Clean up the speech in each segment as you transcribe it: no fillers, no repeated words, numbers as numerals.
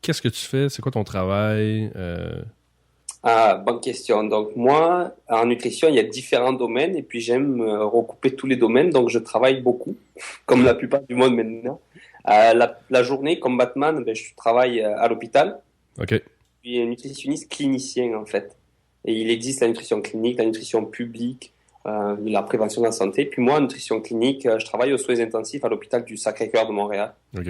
qu'est-ce que tu fais? C'est quoi ton travail? Ah, bonne question. Donc moi, en nutrition, il y a différents domaines et puis j'aime recouper tous les domaines. Donc je travaille beaucoup, comme la plupart du monde maintenant. La journée, comme Batman, ben, je travaille à l'hôpital. OK. Je suis nutritionniste clinicien en fait. Et il existe la nutrition clinique, la nutrition publique, la prévention de la santé. Puis moi, en nutrition clinique, je travaille aux soins intensifs à l'hôpital du Sacré-Cœur de Montréal. OK.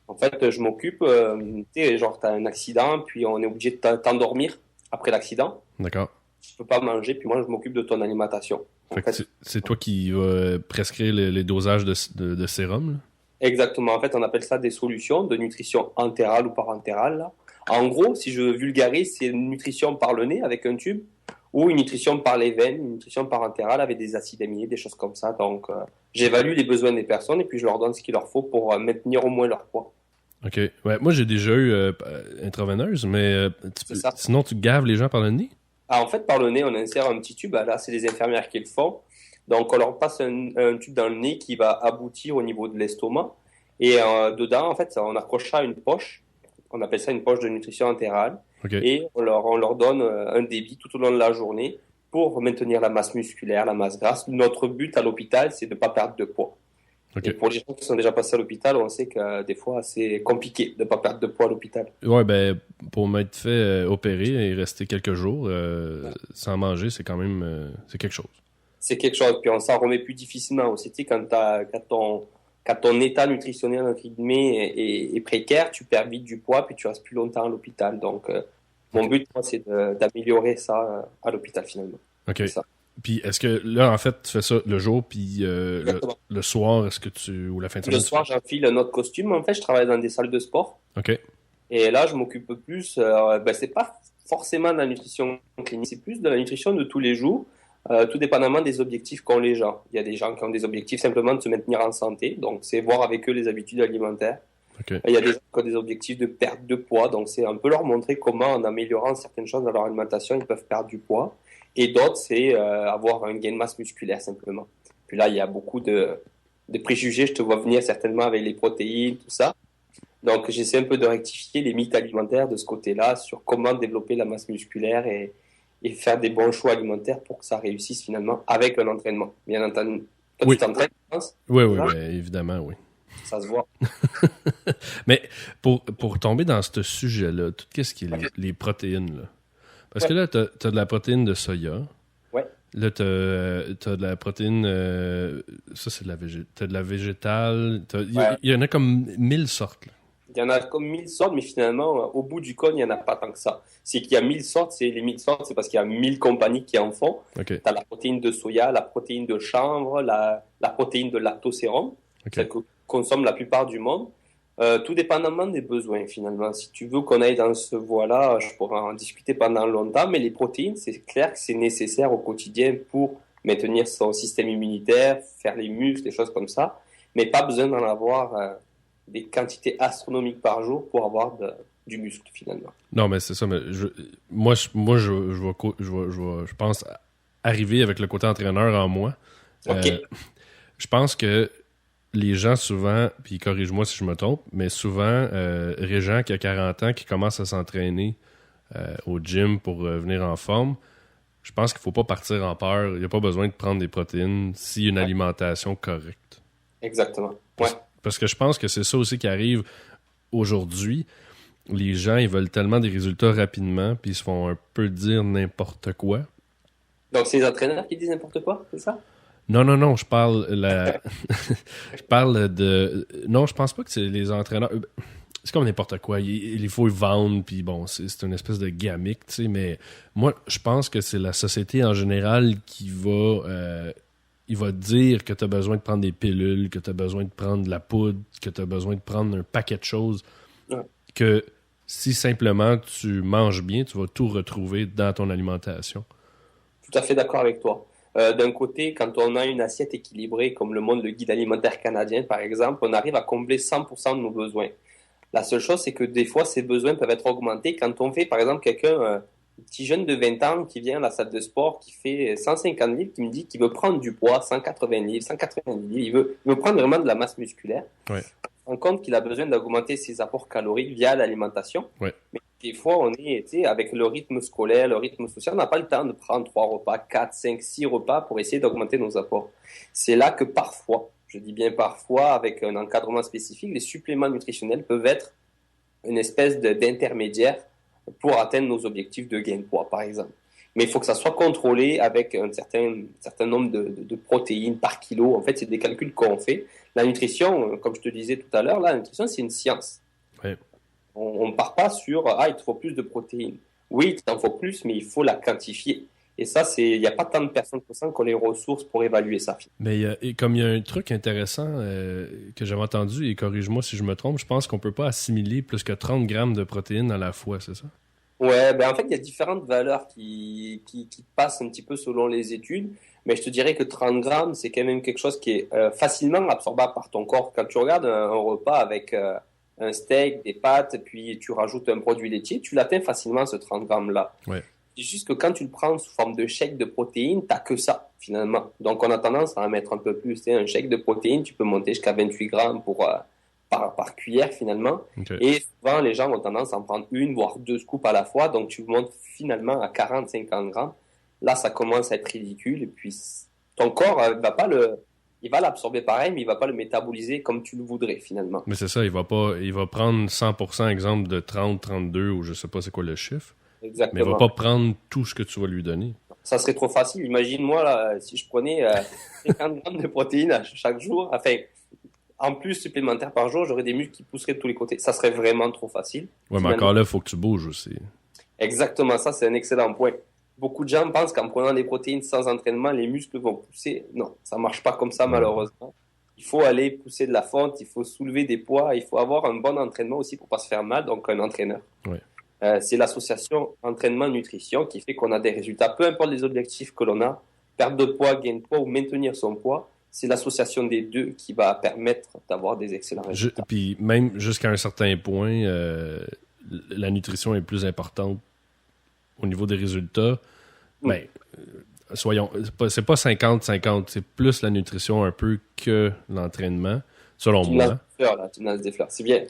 En fait, je m'occupe, tu sais, genre t'as un accident, puis on est obligé de t'endormir après l'accident. D'accord. Tu peux pas manger, puis moi, je m'occupe de ton alimentation. En Fait que fait, c'est toi qui vas prescrire les dosages de sérum, là? exactement. En fait, on appelle ça des solutions de nutrition entérale ou parentérale, là. En gros, si je vulgarise, c'est une nutrition par le nez avec un tube ou une nutrition par les veines, une nutrition parentérale avec des acides aminés, des choses comme ça. Donc, j'évalue les besoins des personnes et puis je leur donne ce qu'il leur faut pour maintenir au moins leur poids. OK. Ouais, moi, j'ai déjà eu intraveineuse, mais C'est ça. sinon, tu gaves les gens par le nez? Ah, en fait, par le nez, on insère un petit tube. Ah, là, c'est les infirmières qui le font. Donc, on leur passe un tube dans le nez qui va aboutir au niveau de l'estomac. Et dedans, en fait, on accroche ça à une poche. On appelle ça une poche de nutrition entérale. OK. Et on leur donne un débit tout au long de la journée pour maintenir la masse musculaire, la masse grasse. Notre but à l'hôpital, c'est de ne pas perdre de poids. OK. Et pour les gens qui sont déjà passés à l'hôpital, on sait que des fois, c'est compliqué de ne pas perdre de poids à l'hôpital. Ouais, ben, pour m'être fait opérer et rester quelques jours sans manger, c'est quand même c'est quelque chose. C'est quelque chose. Puis on s'en remet plus difficilement aussi. Tu sais, quand ton état nutritionnel entre guillemets, est précaire, tu perds vite du poids, puis tu restes plus longtemps à l'hôpital. Donc, mon OK. but, moi, c'est d'améliorer ça à l'hôpital finalement. OK. C'est ça. Puis est-ce que là, en fait, tu fais ça le jour, puis Exactement. le soir, est-ce que tu. Ou la fin de Le semaine, tu fais. soir, j'enfile un autre costume. En fait, je travaille dans des salles de sport. OK. Et là, je m'occupe plus. Ben, c'est pas forcément de la nutrition clinique, c'est plus de la nutrition de tous les jours. Tout dépendamment des objectifs qu'ont les gens. Il y a des gens qui ont des objectifs simplement de se maintenir en santé, donc c'est voir avec eux les habitudes alimentaires. OK. Il y a des gens qui ont des objectifs de perte de poids, donc c'est un peu leur montrer comment, en améliorant certaines choses dans leur alimentation, ils peuvent perdre du poids. Et d'autres, c'est avoir un gain de masse musculaire simplement. Puis là, il y a beaucoup de préjugés, je te vois venir certainement avec les protéines, tout ça. Donc j'essaie un peu de rectifier les mythes alimentaires de ce côté-là sur comment développer la masse musculaire et faire des bons choix alimentaires pour que ça réussisse finalement avec un entraînement. Bien entendu. Toi, Oui. tu t'entraînes, je pense? Oui, oui, Là, ben, évidemment, oui. ça se voit. Mais pour tomber dans ce sujet-là, tout ce qui est les protéines, là. Parce que Ouais. là, t'as de la protéine de soya. Ouais. Là, t'as de la protéine. Ça, c'est de la t'as de la végétale. Ouais. Il y en a comme 1000 sortes, là. Il y en a comme 1000 sortes, mais finalement, au bout du compte, il n'y en a pas tant que ça. C'est qu'il y a 1000 sortes, c'est les 1000 sortes, c'est parce qu'il y a 1000 compagnies qui en font. OK. Tu as la protéine de soya, la protéine de chanvre, la protéine de lactosérum, celle OK. que consomme la plupart du monde. Tout dépendamment des besoins, finalement. Si tu veux qu'on aille dans ce voie-là, je pourrais en discuter pendant longtemps, mais les protéines, c'est clair que c'est nécessaire au quotidien pour maintenir son système immunitaire, faire les muscles, des choses comme ça, mais pas besoin d'en avoir des quantités astronomiques par jour pour avoir du muscle, finalement. Non, mais c'est ça. Mais je pense arriver avec le côté entraîneur en moi. OK. Je pense que les gens souvent, puis corrige-moi si je me trompe, mais souvent, Régent qui a 40 ans, qui commence à s'entraîner au gym pour venir en forme, je pense qu'il faut pas partir en peur. Il n'y a pas besoin de prendre des protéines s'il y a une Ouais, alimentation correcte. exactement. Ouais. Parce que je pense que c'est ça aussi qui arrive aujourd'hui. Les gens, ils veulent tellement des résultats rapidement, puis ils se font un peu dire n'importe quoi. Donc, c'est les entraîneurs qui disent n'importe quoi, c'est ça? Non, non, non, je parle je parle de. Non, je pense pas que c'est les entraîneurs. C'est comme n'importe quoi. Il faut vendre, puis bon, c'est une espèce de gimmick, tu sais, mais moi, je pense que c'est la société en général qui il va te dire que tu as besoin de prendre des pilules, que tu as besoin de prendre de la poudre, que tu as besoin de prendre un paquet de choses, Ouais. que si simplement tu manges bien, tu vas tout retrouver dans ton alimentation. Tout à fait d'accord avec toi. D'un côté, quand on a une assiette équilibrée, comme le montre le guide alimentaire canadien, par exemple, on arrive à combler 100% de nos besoins. La seule chose, c'est que des fois, ces besoins peuvent être augmentés. Quand on fait, par exemple, un petit jeune de 20 ans qui vient à la salle de sport, qui fait 150 livres, qui me dit qu'il veut prendre du poids, 180 livres, 180 livres, il veut prendre vraiment de la masse musculaire. Ouais. rend compte qu'il a besoin d'augmenter ses apports caloriques via l'alimentation. Ouais. Mais des fois, on est, tu sais, avec le rythme scolaire, le rythme social, on n'a pas le temps de prendre 3 repas, 4, 5, 6 repas pour essayer d'augmenter nos apports. C'est là que parfois, je dis bien parfois, avec un encadrement spécifique, les suppléments nutritionnels peuvent être une espèce d'intermédiaire pour atteindre nos objectifs de gain de poids, par exemple. Mais il faut que ça soit contrôlé avec un certain nombre de protéines par kilo. En fait, c'est des calculs qu'on fait. La nutrition, comme je te disais tout à l'heure, la nutrition, c'est une science. Ouais. On ne part pas sur « Ah, il te faut plus de protéines ». Oui, il t'en faut plus, mais il faut la quantifier. Et ça, il n'y a pas tant de personnes que ça qui ont les ressources pour évaluer ça. Mais comme il y a un truc intéressant que j'avais entendu, et corrige-moi si je me trompe, je pense qu'on ne peut pas assimiler plus que 30 grammes de protéines à la fois, c'est ça? Ouais, ben en fait, il y a différentes valeurs qui passent un petit peu selon les études, mais je te dirais que 30 grammes, c'est quand même quelque chose qui est facilement absorbable par ton corps. Quand tu regardes un repas avec un steak, des pâtes, puis tu rajoutes un produit laitier, tu l'atteins facilement ce 30 grammes-là. Ouais. C'est juste que quand tu le prends sous forme de shake de protéines, t'as que ça, finalement. Donc, on a tendance à en mettre un peu plus. C'est un shake de protéines, tu peux monter jusqu'à 28 grammes par cuillère, finalement. Okay. Et souvent, les gens ont tendance à en prendre une, voire 2 scoops à la fois. Donc, tu montes finalement à 40-50 grammes. Là, ça commence à être ridicule. Et puis, ton corps il va l'absorber pareil, mais il va pas le métaboliser comme tu le voudrais, finalement. Mais c'est ça, il va prendre 100% exemple de 30, 32, ou je sais pas c'est quoi le chiffre. Exactement. Mais il va pas prendre tout ce que tu vas lui donner. Ça serait trop facile. Imagine-moi, là, si je prenais 50 grammes de protéines chaque jour, enfin, en plus supplémentaire par jour, j'aurais des muscles qui pousseraient de tous les côtés. Ça serait vraiment trop facile. Ouais, mais encore là, il faut que tu bouges aussi. Exactement, ça, c'est un excellent point. Beaucoup de gens pensent qu'en prenant des protéines sans entraînement, les muscles vont pousser. Non, ça marche pas comme ça, malheureusement. Il faut aller pousser de la fonte, il faut soulever des poids, il faut avoir un bon entraînement aussi pour pas se faire mal, donc un entraîneur. Ouais. C'est l'association entraînement-nutrition qui fait qu'on a des résultats, peu importe les objectifs que l'on a, perte de poids, gain de poids ou maintenir son poids, c'est l'association des deux qui va permettre d'avoir des excellents résultats. Puis même jusqu'à un certain point, la nutrition est plus importante au niveau des résultats. Mais soyons, c'est pas 50-50, c'est plus la nutrition un peu que l'entraînement, selon moi. Tu me lances des fleurs, c'est bien.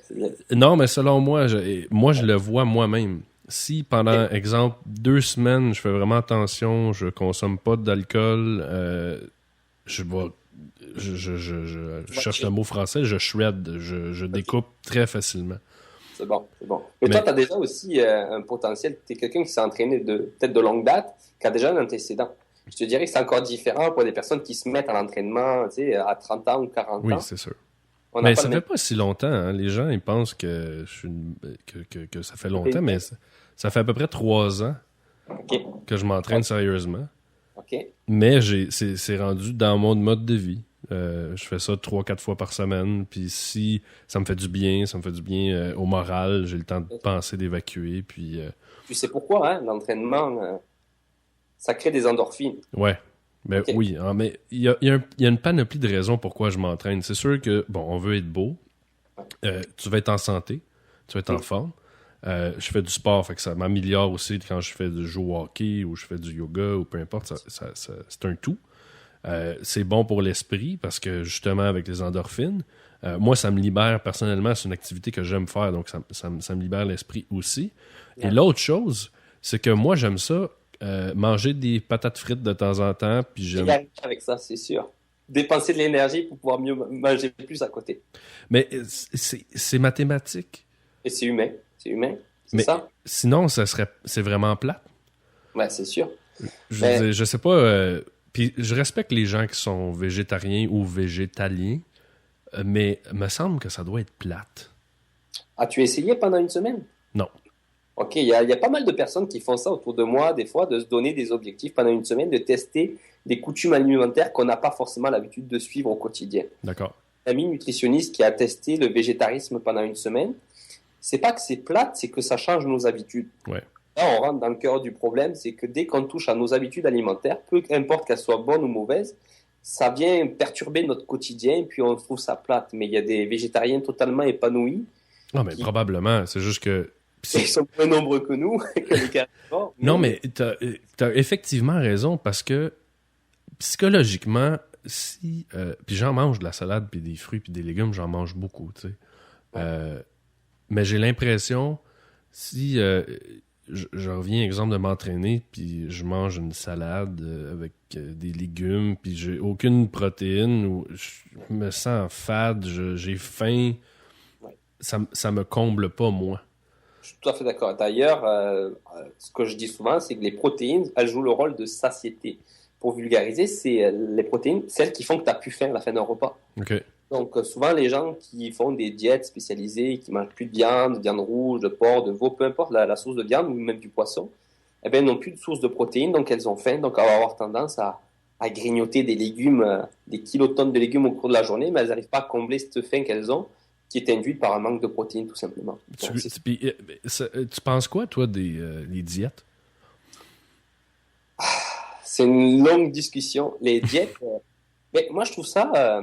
Non, mais selon moi, je le vois moi-même. Si pendant, exemple, 2 semaines, je fais vraiment attention, je consomme pas d'alcool, je cherche le mot français, je shred, je découpe très facilement. C'est bon. Mais toi, tu as déjà aussi un potentiel, tu es quelqu'un qui s'est entraîné peut-être de longue date, qui a déjà un antécédent. Je te dirais que c'est encore différent pour des personnes qui se mettent à l'entraînement, tu sais, à 30 ans ou 40 ans. Oui, c'est sûr. Mais ça fait pas si longtemps. Hein. Les gens, ils pensent que ça fait longtemps, mais ça fait à peu près 3 ans que je m'entraîne sérieusement. Okay. Mais c'est rendu dans mon mode de vie. Je fais ça 3-4 fois par semaine. Puis si ça me fait du bien, au moral, j'ai le temps de penser, d'évacuer. Puis tu sais pourquoi, hein? L'entraînement, ça crée des endorphines. Ouais. Ben oui, hein, mais il y a une panoplie de raisons pourquoi je m'entraîne. C'est sûr que, on veut être beau, tu vas être en santé, tu vas être en forme. Je fais du sport, fait que ça m'améliore aussi quand je fais du jeu au hockey ou je fais du yoga ou peu importe, c'est un tout. C'est bon pour l'esprit parce que justement avec les endorphines, moi ça me libère personnellement, c'est une activité que j'aime faire, donc ça me libère l'esprit aussi. Et l'autre chose, c'est que moi j'aime ça, manger des patates frites de temps en temps, puis j'aime... Avec ça, c'est sûr. Dépenser de l'énergie pour pouvoir mieux manger plus à côté. Mais c'est mathématique. Et c'est humain. Mais ça. Sinon, c'est vraiment plate. Ouais, c'est sûr. Je sais pas... puis je respecte les gens qui sont végétariens ou végétaliens, mais il me semble que ça doit être plate. As-tu essayé pendant une semaine? Non. OK, il y a pas mal de personnes qui font ça autour de moi, des fois, de se donner des objectifs pendant une semaine, de tester des coutumes alimentaires qu'on n'a pas forcément l'habitude de suivre au quotidien. D'accord. Un ami nutritionniste qui a testé le végétarisme pendant une semaine, c'est pas que c'est plate, c'est que ça change nos habitudes. Ouais. Là, on rentre dans le cœur du problème, c'est que dès qu'on touche à nos habitudes alimentaires, peu importe qu'elles soient bonnes ou mauvaises, ça vient perturber notre quotidien, puis on trouve ça plate. Mais il y a des végétariens totalement épanouis. Non, mais probablement. C'est juste que... Ils sont plus nombreux que nous, que les carnivores. Non, mais t'as effectivement raison, parce que psychologiquement, si... puis j'en mange de la salade, puis des fruits, puis des légumes, j'en mange beaucoup, tu sais. Mais j'ai l'impression, si je reviens, exemple, de m'entraîner, puis je mange une salade avec des légumes, puis j'ai aucune protéine, ou je me sens fade, j'ai faim, Ouais. ça me comble pas, moi. Je suis tout à fait d'accord. D'ailleurs, ce que je dis souvent, c'est que les protéines, elles jouent le rôle de satiété. Pour vulgariser, c'est les protéines, celles qui font que tu as plus faim à la fin d'un repas. OK. Donc, souvent, les gens qui font des diètes spécialisées, qui mangent plus de viande rouge, de porc, de veau, peu importe la source de viande ou même du poisson, eh bien, n'ont plus de source de protéines, donc elles ont faim, donc elles vont avoir tendance à grignoter des légumes, des kilotonnes de légumes au cours de la journée, mais elles n'arrivent pas à combler cette faim qu'elles ont, qui est induite par un manque de protéines, tout simplement. Donc, Tu penses quoi, toi, des diètes? c'est une longue discussion. Les diètes, mais moi, je trouve ça...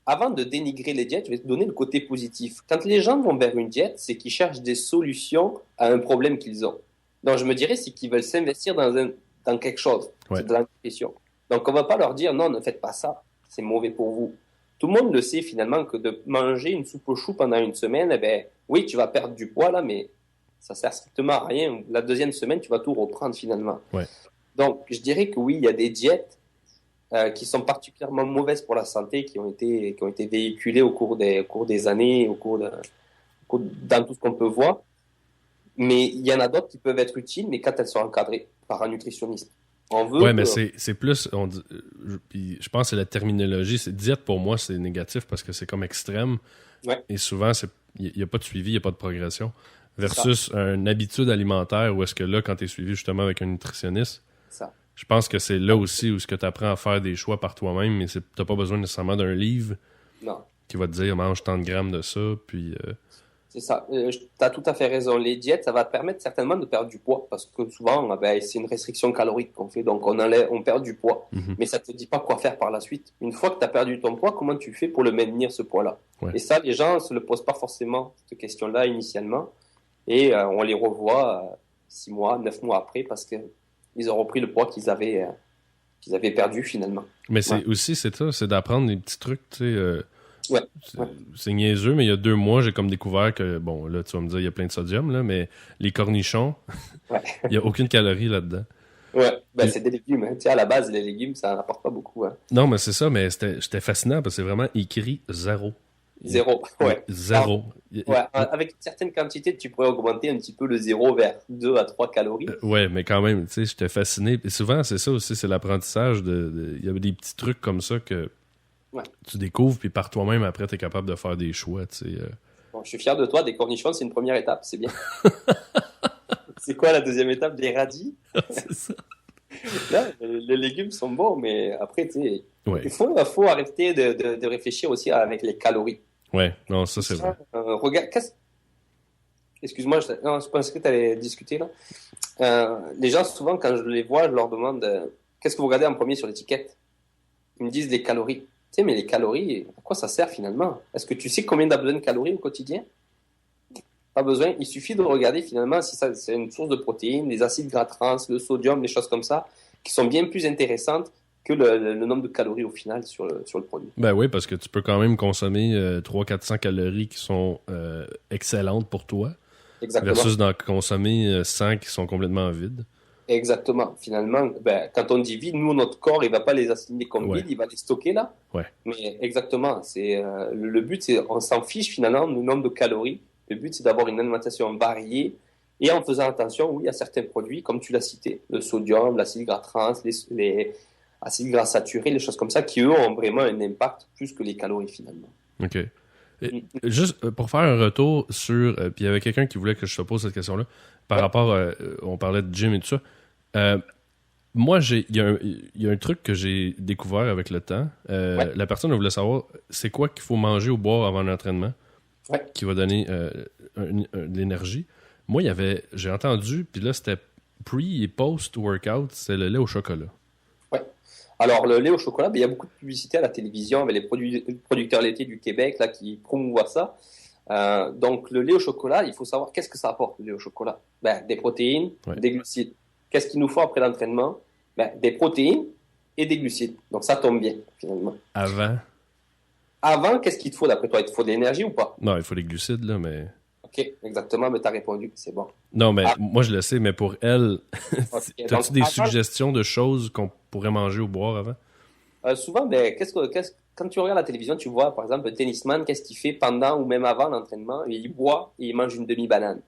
avant de dénigrer les diètes, je vais te donner le côté positif. Quand les gens vont vers une diète, c'est qu'ils cherchent des solutions à un problème qu'ils ont. Donc, je me dirais, c'est qu'ils veulent s'investir dans quelque chose. Ouais. C'est de la nutrition. Donc, on ne va pas leur dire, non, ne faites pas ça. C'est mauvais pour vous. Tout le monde le sait, finalement, que de manger une soupe aux choux pendant une semaine, eh ben, oui, tu vas perdre du poids, là, mais ça sert strictement à rien. La deuxième semaine, tu vas tout reprendre, finalement. Ouais. Donc, je dirais que oui, il y a des diètes qui sont particulièrement mauvaises pour la santé, qui ont été véhiculées au cours des années, dans tout ce qu'on peut voir. Mais il y en a d'autres qui peuvent être utiles, mais quand elles sont encadrées par un nutritionniste. On veut Ouais, mais c'est plus... puis je pense que c'est la terminologie. Diète, pour moi, c'est négatif parce que c'est comme extrême. Ouais. Et souvent, il n'y a pas de suivi, il n'y a pas de progression. Versus une habitude alimentaire où est-ce que là, quand tu es suivi justement avec un nutritionniste, ça. Je pense que c'est là aussi où tu apprends à faire des choix par toi-même, mais tu n'as pas besoin nécessairement d'un livre Non. qui va te dire mange tant de grammes de ça, puis... C'est ça. Tu as tout à fait raison. Les diètes, ça va te permettre certainement de perdre du poids parce que souvent, c'est une restriction calorique qu'on fait. Donc, on perd du poids. Mm-hmm. Mais ça ne te dit pas quoi faire par la suite. Une fois que tu as perdu ton poids, comment tu fais pour le maintenir, ce poids-là? Ouais. Et ça, les gens ne se le posent pas forcément, cette question-là, initialement. Et on les revoit 6 mois, 9 mois après parce qu'ils ont repris le poids qu'ils avaient perdu finalement. Mais c'est ça, c'est d'apprendre des petits trucs, tu sais... Ouais. C'est niaiseux, mais il y a 2 mois, j'ai comme découvert que, bon, là, tu vas me dire, il y a plein de sodium, là, mais les cornichons, il n'y a aucune calorie là-dedans. Ouais, c'est des légumes. Hein. Tu sais, à la base, les légumes, ça n'apporte pas beaucoup. Hein. Non, mais c'est ça, mais j'étais fascinant parce que c'est vraiment écrit 0. 0, ouais. 0. Ouais, avec une certaine quantité, tu pourrais augmenter un petit peu le 0 vers 2 à 3 calories. Ouais, mais quand même, tu sais, j'étais fasciné. Et souvent, c'est ça aussi, c'est l'apprentissage. Il y avait des petits trucs comme ça que tu découvres, puis par toi-même, après, tu es capable de faire des choix, tu sais. Bon, je suis fier de toi. Des cornichons, c'est une première étape, c'est bien. C'est quoi la deuxième étape? Des radis? C'est ça. Là, les légumes sont bons, mais après, tu sais, il faut arrêter de réfléchir aussi avec les calories. Ouais, non, ça c'est vrai. Regarde, excuse-moi, je pensais que tu allais discuter là. Les gens, souvent, quand je les vois, je leur demande qu'est-ce que vous regardez en premier sur l'étiquette? Ils me disent les calories. Tu sais, mais les calories, à quoi ça sert finalement? Est-ce que tu sais combien tu as besoin de calories au quotidien? Pas besoin. Il suffit de regarder finalement si c'est une source de protéines, les acides gras trans, le sodium, les choses comme ça, qui sont bien plus intéressantes que le nombre de calories au final sur le produit. Ben oui, parce que tu peux quand même consommer 300-400 calories qui sont excellentes pour toi. Exactement. Versus d'en consommer 100 qui sont complètement vides. Exactement. Finalement, quand on dit vide, nous, notre corps, il va pas les assimiler comme vide, il va les stocker là. Ouais. Mais exactement, c'est le but, c'est on s'en fiche finalement du nombre de calories. Le but, c'est d'avoir une alimentation variée et en faisant attention, oui, à certains produits, comme tu l'as cité, le sodium, l'acide gras trans, les acides gras saturés, les choses comme ça, qui eux ont vraiment un impact plus que les calories finalement. OK. Juste pour faire un retour sur... puis il y avait quelqu'un qui voulait que je te pose cette question-là. Par rapport... on parlait de gym et tout ça. Moi, il y a un truc que j'ai découvert avec le temps. La personne voulait savoir c'est quoi qu'il faut manger ou boire avant l'entraînement qui va donner de l'énergie. Moi, j'ai entendu, puis là, c'était pre- et post-workout, c'est le lait au chocolat. Alors, le lait au chocolat, il y a beaucoup de publicité à la télévision avec les producteurs laitiers du Québec là, qui promouvoient ça. Donc, le lait au chocolat, il faut savoir qu'est-ce que ça apporte, le lait au chocolat. Des protéines, des glucides. Qu'est-ce qu'il nous faut après l'entraînement? Des protéines et des glucides. Donc, ça tombe bien, finalement. Avant? Avant, qu'est-ce qu'il te faut d'après toi? Il te faut de l'énergie ou pas? Non, il faut les glucides, là, mais... Ok, exactement, mais tu as répondu, c'est bon. Non, mais Ah, moi, je le sais, mais pour elle, ok. Donc, t'as-tu des avant, suggestions de choses qu'on pourrait manger ou boire avant? souvent, ben, quand tu regardes la télévision, tu vois, par exemple, le tennisman, qu'est-ce qu'il fait pendant ou même avant l'entraînement? Il boit et il mange une demi-banane.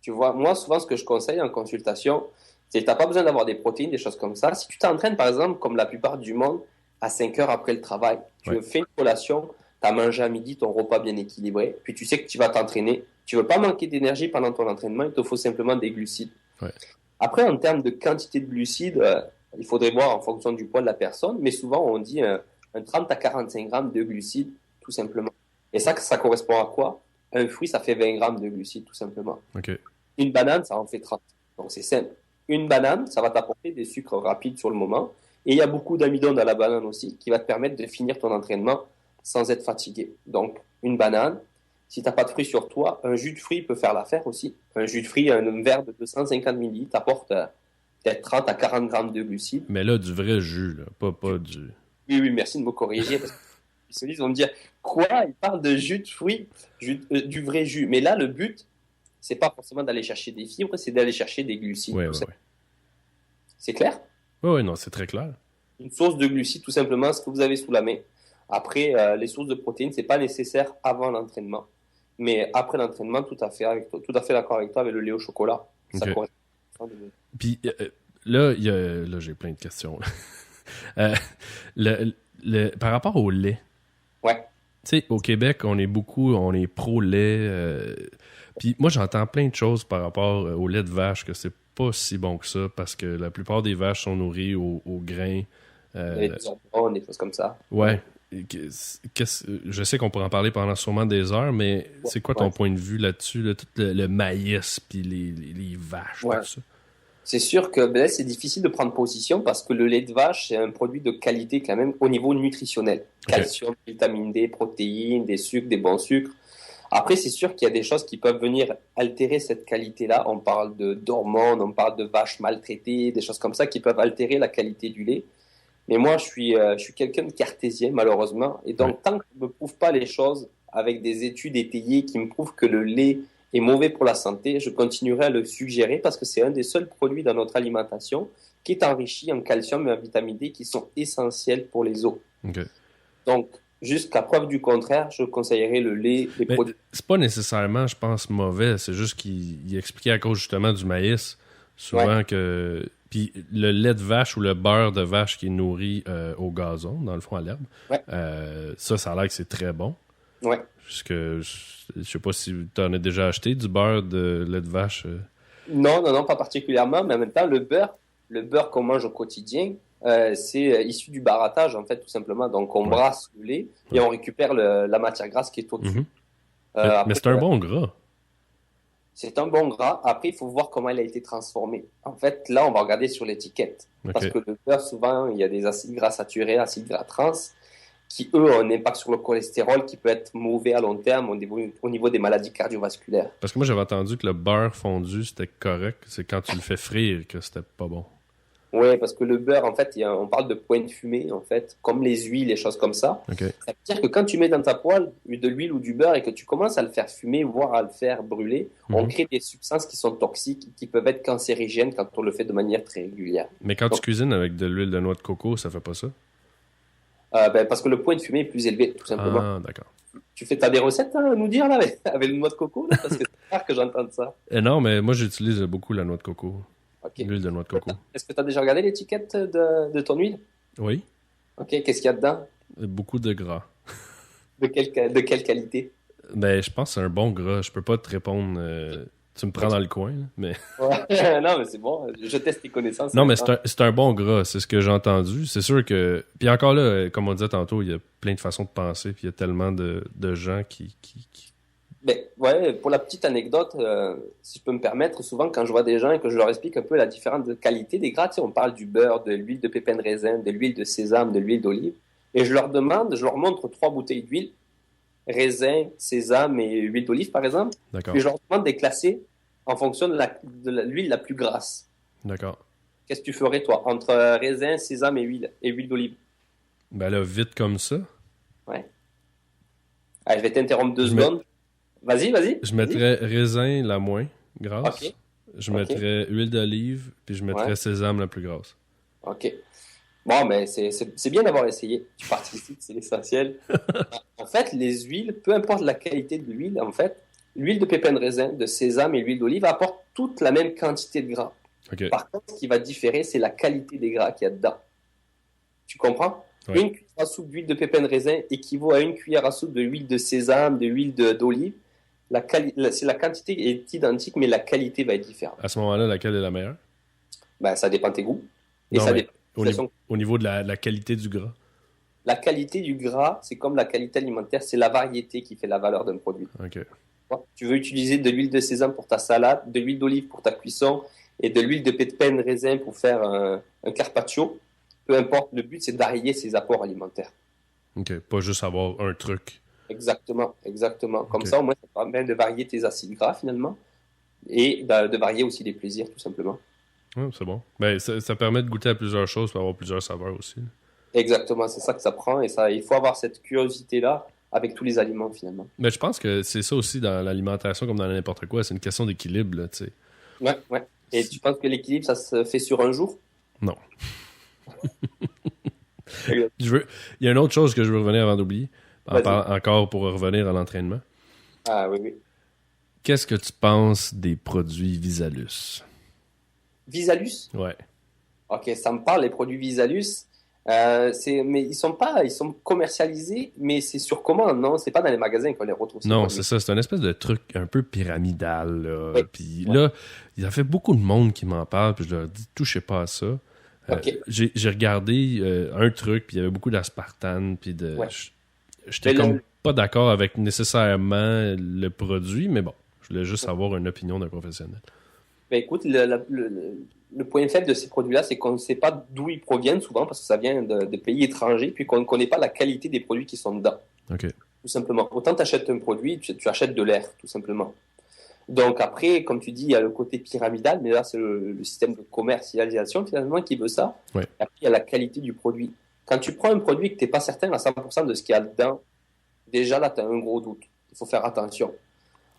Tu vois, moi, souvent, ce que je conseille en consultation, c'est que tu n'as pas besoin d'avoir des protéines, des choses comme ça. Si tu t'entraînes, par exemple, comme la plupart du monde, à 5 heures après le travail, tu Ouais. fais une collation, tu as mangé à midi ton repas bien équilibré, puis tu sais que tu vas t'entraîner. Tu veux pas manquer d'énergie pendant ton entraînement, il te faut simplement des glucides. Ouais. Après, en termes de quantité de glucides, il faudrait voir en fonction du poids de la personne, mais souvent, on dit un 30 à 45 grammes de glucides, tout simplement. Et ça correspond à quoi? Un fruit, ça fait 20 grammes de glucides, tout simplement. OK. Une banane, ça en fait 30. Donc c'est simple. Une banane, ça va t'apporter des sucres rapides sur le moment. Et il y a beaucoup d'amidon dans la banane aussi qui va te permettre de finir ton entraînement sans être fatigué. Donc une banane, si tu n'as pas de fruits sur toi, un jus de fruits peut faire l'affaire aussi. Un jus de fruits, un verre de 250 ml, t'apporte peut-être 30 à 40 grammes de glucides. Mais là, du vrai jus, là, pas du... Oui, oui, merci de me corriger. Parce que les spécialistes vont me dire, quoi? Ils parlent de jus de fruits, du vrai jus. Mais là, le but, c'est pas forcément d'aller chercher des fibres, c'est d'aller chercher des glucides. Ouais, Tout ouais, ça. ouais. C'est clair? Ouais, ouais, non, c'est très clair. Une source de glucides, tout simplement, ce que vous avez sous la main. Après, les sources de protéines, c'est pas nécessaire avant l'entraînement. Mais après l'entraînement, tout à fait tout à fait d'accord avec toi avec le lait au chocolat. Ça OK. correspond. Puis là, là, j'ai plein de questions. Euh, par rapport au lait, Ouais. tu sais, au Québec, on est pro-lait. Puis moi, j'entends plein de choses par rapport au lait de vache, que c'est pas si bon que ça, parce que la plupart des vaches sont nourries au grain. Il y a des hormones, des choses comme ça. Ouais. Je sais qu'on pourrait en parler pendant sûrement des heures, mais c'est quoi ton Ouais. point de vue là-dessus, là, tout le maïs, puis les vaches, Ouais. tout ça? C'est sûr que ben, c'est difficile de prendre position parce que le lait de vache, c'est un produit de qualité quand même au niveau nutritionnel. OK. Calcium, vitamine D, protéines, des sucres, des bons sucres. Après, c'est sûr qu'il y a des choses qui peuvent venir altérer cette qualité-là. On parle d'hormones, on parle de vaches maltraitées, des choses comme ça qui peuvent altérer la qualité du lait. Mais moi, je suis quelqu'un de cartésien, malheureusement. Et donc, Ouais. tant que je ne me prouve pas les choses avec des études étayées qui me prouvent que le lait est mauvais pour la santé, je continuerai à le suggérer parce que c'est un des seuls produits dans notre alimentation qui est enrichi en calcium et en vitamine D qui sont essentiels pour les os. OK. Donc, jusqu'à preuve du contraire, je conseillerais le lait, les Mais produits. c'est pas nécessairement, je pense, mauvais. C'est juste qu'il expliquait à cause justement du maïs, souvent que... Puis le lait de vache ou le beurre de vache qui est nourri au gazon, dans le fond, à l'herbe, Ouais. ça a l'air que c'est très bon. Ouais. Puisque je sais pas si tu en as déjà acheté du beurre de lait de vache. Non, non, non, pas particulièrement, mais en même temps, le beurre qu'on mange au quotidien, c'est issu du barattage, en fait, tout simplement. Donc, on Ouais. brasse le lait et on récupère la matière grasse qui est au-dessus. Mhm. Mais Après, c'est un bon gras. c'est un bon gras. Après, il faut voir comment il a été transformé. En fait, là, on va regarder sur l'étiquette. Parce OK. que le beurre, souvent, il y a des acides gras saturés, acides gras trans, qui, eux, ont un impact sur le cholestérol qui peut être mauvais à long terme au niveau des maladies cardiovasculaires. Parce que moi, j'avais entendu que le beurre fondu, c'était correct. C'est quand tu le fais frire que c'était pas bon. Oui, parce que le beurre, en fait, on parle de point de fumée, en fait, comme les huiles, les choses comme ça. OK. Ça veut dire que quand tu mets dans ta poêle de l'huile ou du beurre et que tu commences à le faire fumer, voire à le faire brûler, on crée des substances qui sont toxiques, qui peuvent être cancérigènes quand on le fait de manière très régulière. Mais quand Donc, tu cuisines avec de l'huile de noix de coco, ça fait pas ça? ben, parce que le point de fumée est plus élevé, tout simplement. Ah, d'accord. T'as des recettes à nous dire là, avec le noix de coco là, parce que c'est rare que j'entende ça. Non, mais moi, j'utilise beaucoup la noix de coco. Ok. L'huile de noix de coco. Est-ce que tu as déjà regardé l'étiquette de ton huile? Oui. Ok, qu'est-ce qu'il y a dedans? Beaucoup de gras. De quelle qualité? Ben, je pense que c'est un bon gras. Je peux pas te répondre. Tu me prends dans le coin, là, mais... Ouais. Non, mais c'est bon, je teste tes connaissances. Non, mais c'est un bon gras, c'est ce que j'ai entendu. C'est sûr que... Puis encore là, comme on disait tantôt, il y a plein de façons de penser, puis il y a tellement de gens qui... Ben, ouais, pour la petite anecdote, si je peux me permettre, souvent quand je vois des gens et que je leur explique un peu la différence de qualité des gras, tu sais, on parle du beurre, de l'huile de pépins de raisin, de l'huile de sésame, de l'huile d'olive, et je leur montre 3 bouteilles d'huile, raisin, sésame et huile d'olive par exemple, D'accord, et je leur demande de les classer en fonction de l'huile la plus grasse. d'accord. Qu'est-ce que tu ferais toi entre raisin, sésame et huile d'olive? Ben là, vite comme ça, Ouais. Ah, je vais t'interrompre deux Je, met- secondes. Vas-y. je mettrais raisin la moins grasse. Ok, Je ok, mettrais huile d'olive, puis je ouais, mettrais sésame la plus grasse. ok. Bon, mais c'est bien d'avoir essayé. Tu participes, c'est l'essentiel. En fait, les huiles, peu importe la qualité de l'huile, en fait, l'huile de pépins de raisin, de sésame et l'huile d'olive apportent toute la même quantité de gras. OK. Par contre, ce qui va différer, c'est la qualité des gras qu'il y a dedans. Tu comprends? Ouais. Une cuillère à soupe d'huile de pépins de raisin équivaut à une cuillère à soupe de huile de sésame, de huile d'olive. Si la quantité est identique, mais la qualité va être différente. À ce moment-là, laquelle est la meilleure? Ben, ça dépend de tes goûts. Et Non, ça mais dépend de au, la niveau, situation. au niveau de la qualité du gras. La qualité du gras, c'est comme la qualité alimentaire, c'est la variété qui fait la valeur d'un produit. OK. Tu veux utiliser de l'huile de sésame pour ta salade, de l'huile d'olive pour ta cuisson et de l'huile de pépins de raisin pour faire un carpaccio. Peu importe, le but c'est de varier ses apports alimentaires. OK. Pas juste avoir un truc. Exactement, exactement. Comme OK. ça, au moins, ça permet de varier tes acides gras finalement et de varier aussi les plaisirs tout simplement. Ouais, c'est bon. Ben, ça permet de goûter à plusieurs choses, pour avoir plusieurs saveurs aussi. Exactement, c'est ça que ça prend et ça, il faut avoir cette curiosité-là avec tous les aliments finalement. Mais je pense que c'est ça aussi dans l'alimentation comme dans n'importe quoi. C'est une question d'équilibre, là, tu sais. Ouais, ouais. Et tu penses que l'équilibre, ça se fait sur un jour? Non. Il y a une autre chose que je veux revenir avant d'oublier. Encore pour revenir à l'entraînement. Ah oui, oui. Qu'est-ce que tu penses des produits Visalus? Visalus? Ouais. Ok, ça me parle, les produits Visalus. Mais ils sont commercialisés, mais c'est sur commande, non? C'est pas dans les magasins qu'on les retrouve. Non, c'est ça. C'est un espèce de truc un peu pyramidal, là. Oui. Puis Ouais. là, il y a fait beaucoup de monde qui m'en parle, puis je leur dis, touchez pas à ça. Ok. J'ai regardé un truc, puis il y avait beaucoup d'aspartame, puis Ouais. J'étais Mais comme pas d'accord avec nécessairement le produit, mais bon, je voulais juste avoir une opinion d'un professionnel. Ben, écoute, le point faible de ces produits-là, c'est qu'on ne sait pas d'où ils proviennent souvent, parce que ça vient de pays étrangers, puis qu'on ne connaît pas la qualité des produits qui sont dedans, OK. tout simplement. Autant tu achètes un produit, tu achètes de l'air, tout simplement. Donc après, comme tu dis, il y a le côté pyramidal, mais là, c'est le système de commercialisation finalement qui veut ça. Ouais. Et après, il y a la qualité du produit. Quand tu prends un produit et que tu n'es pas certain à 100% de ce qu'il y a dedans, déjà là, tu as un gros doute. Il faut faire attention.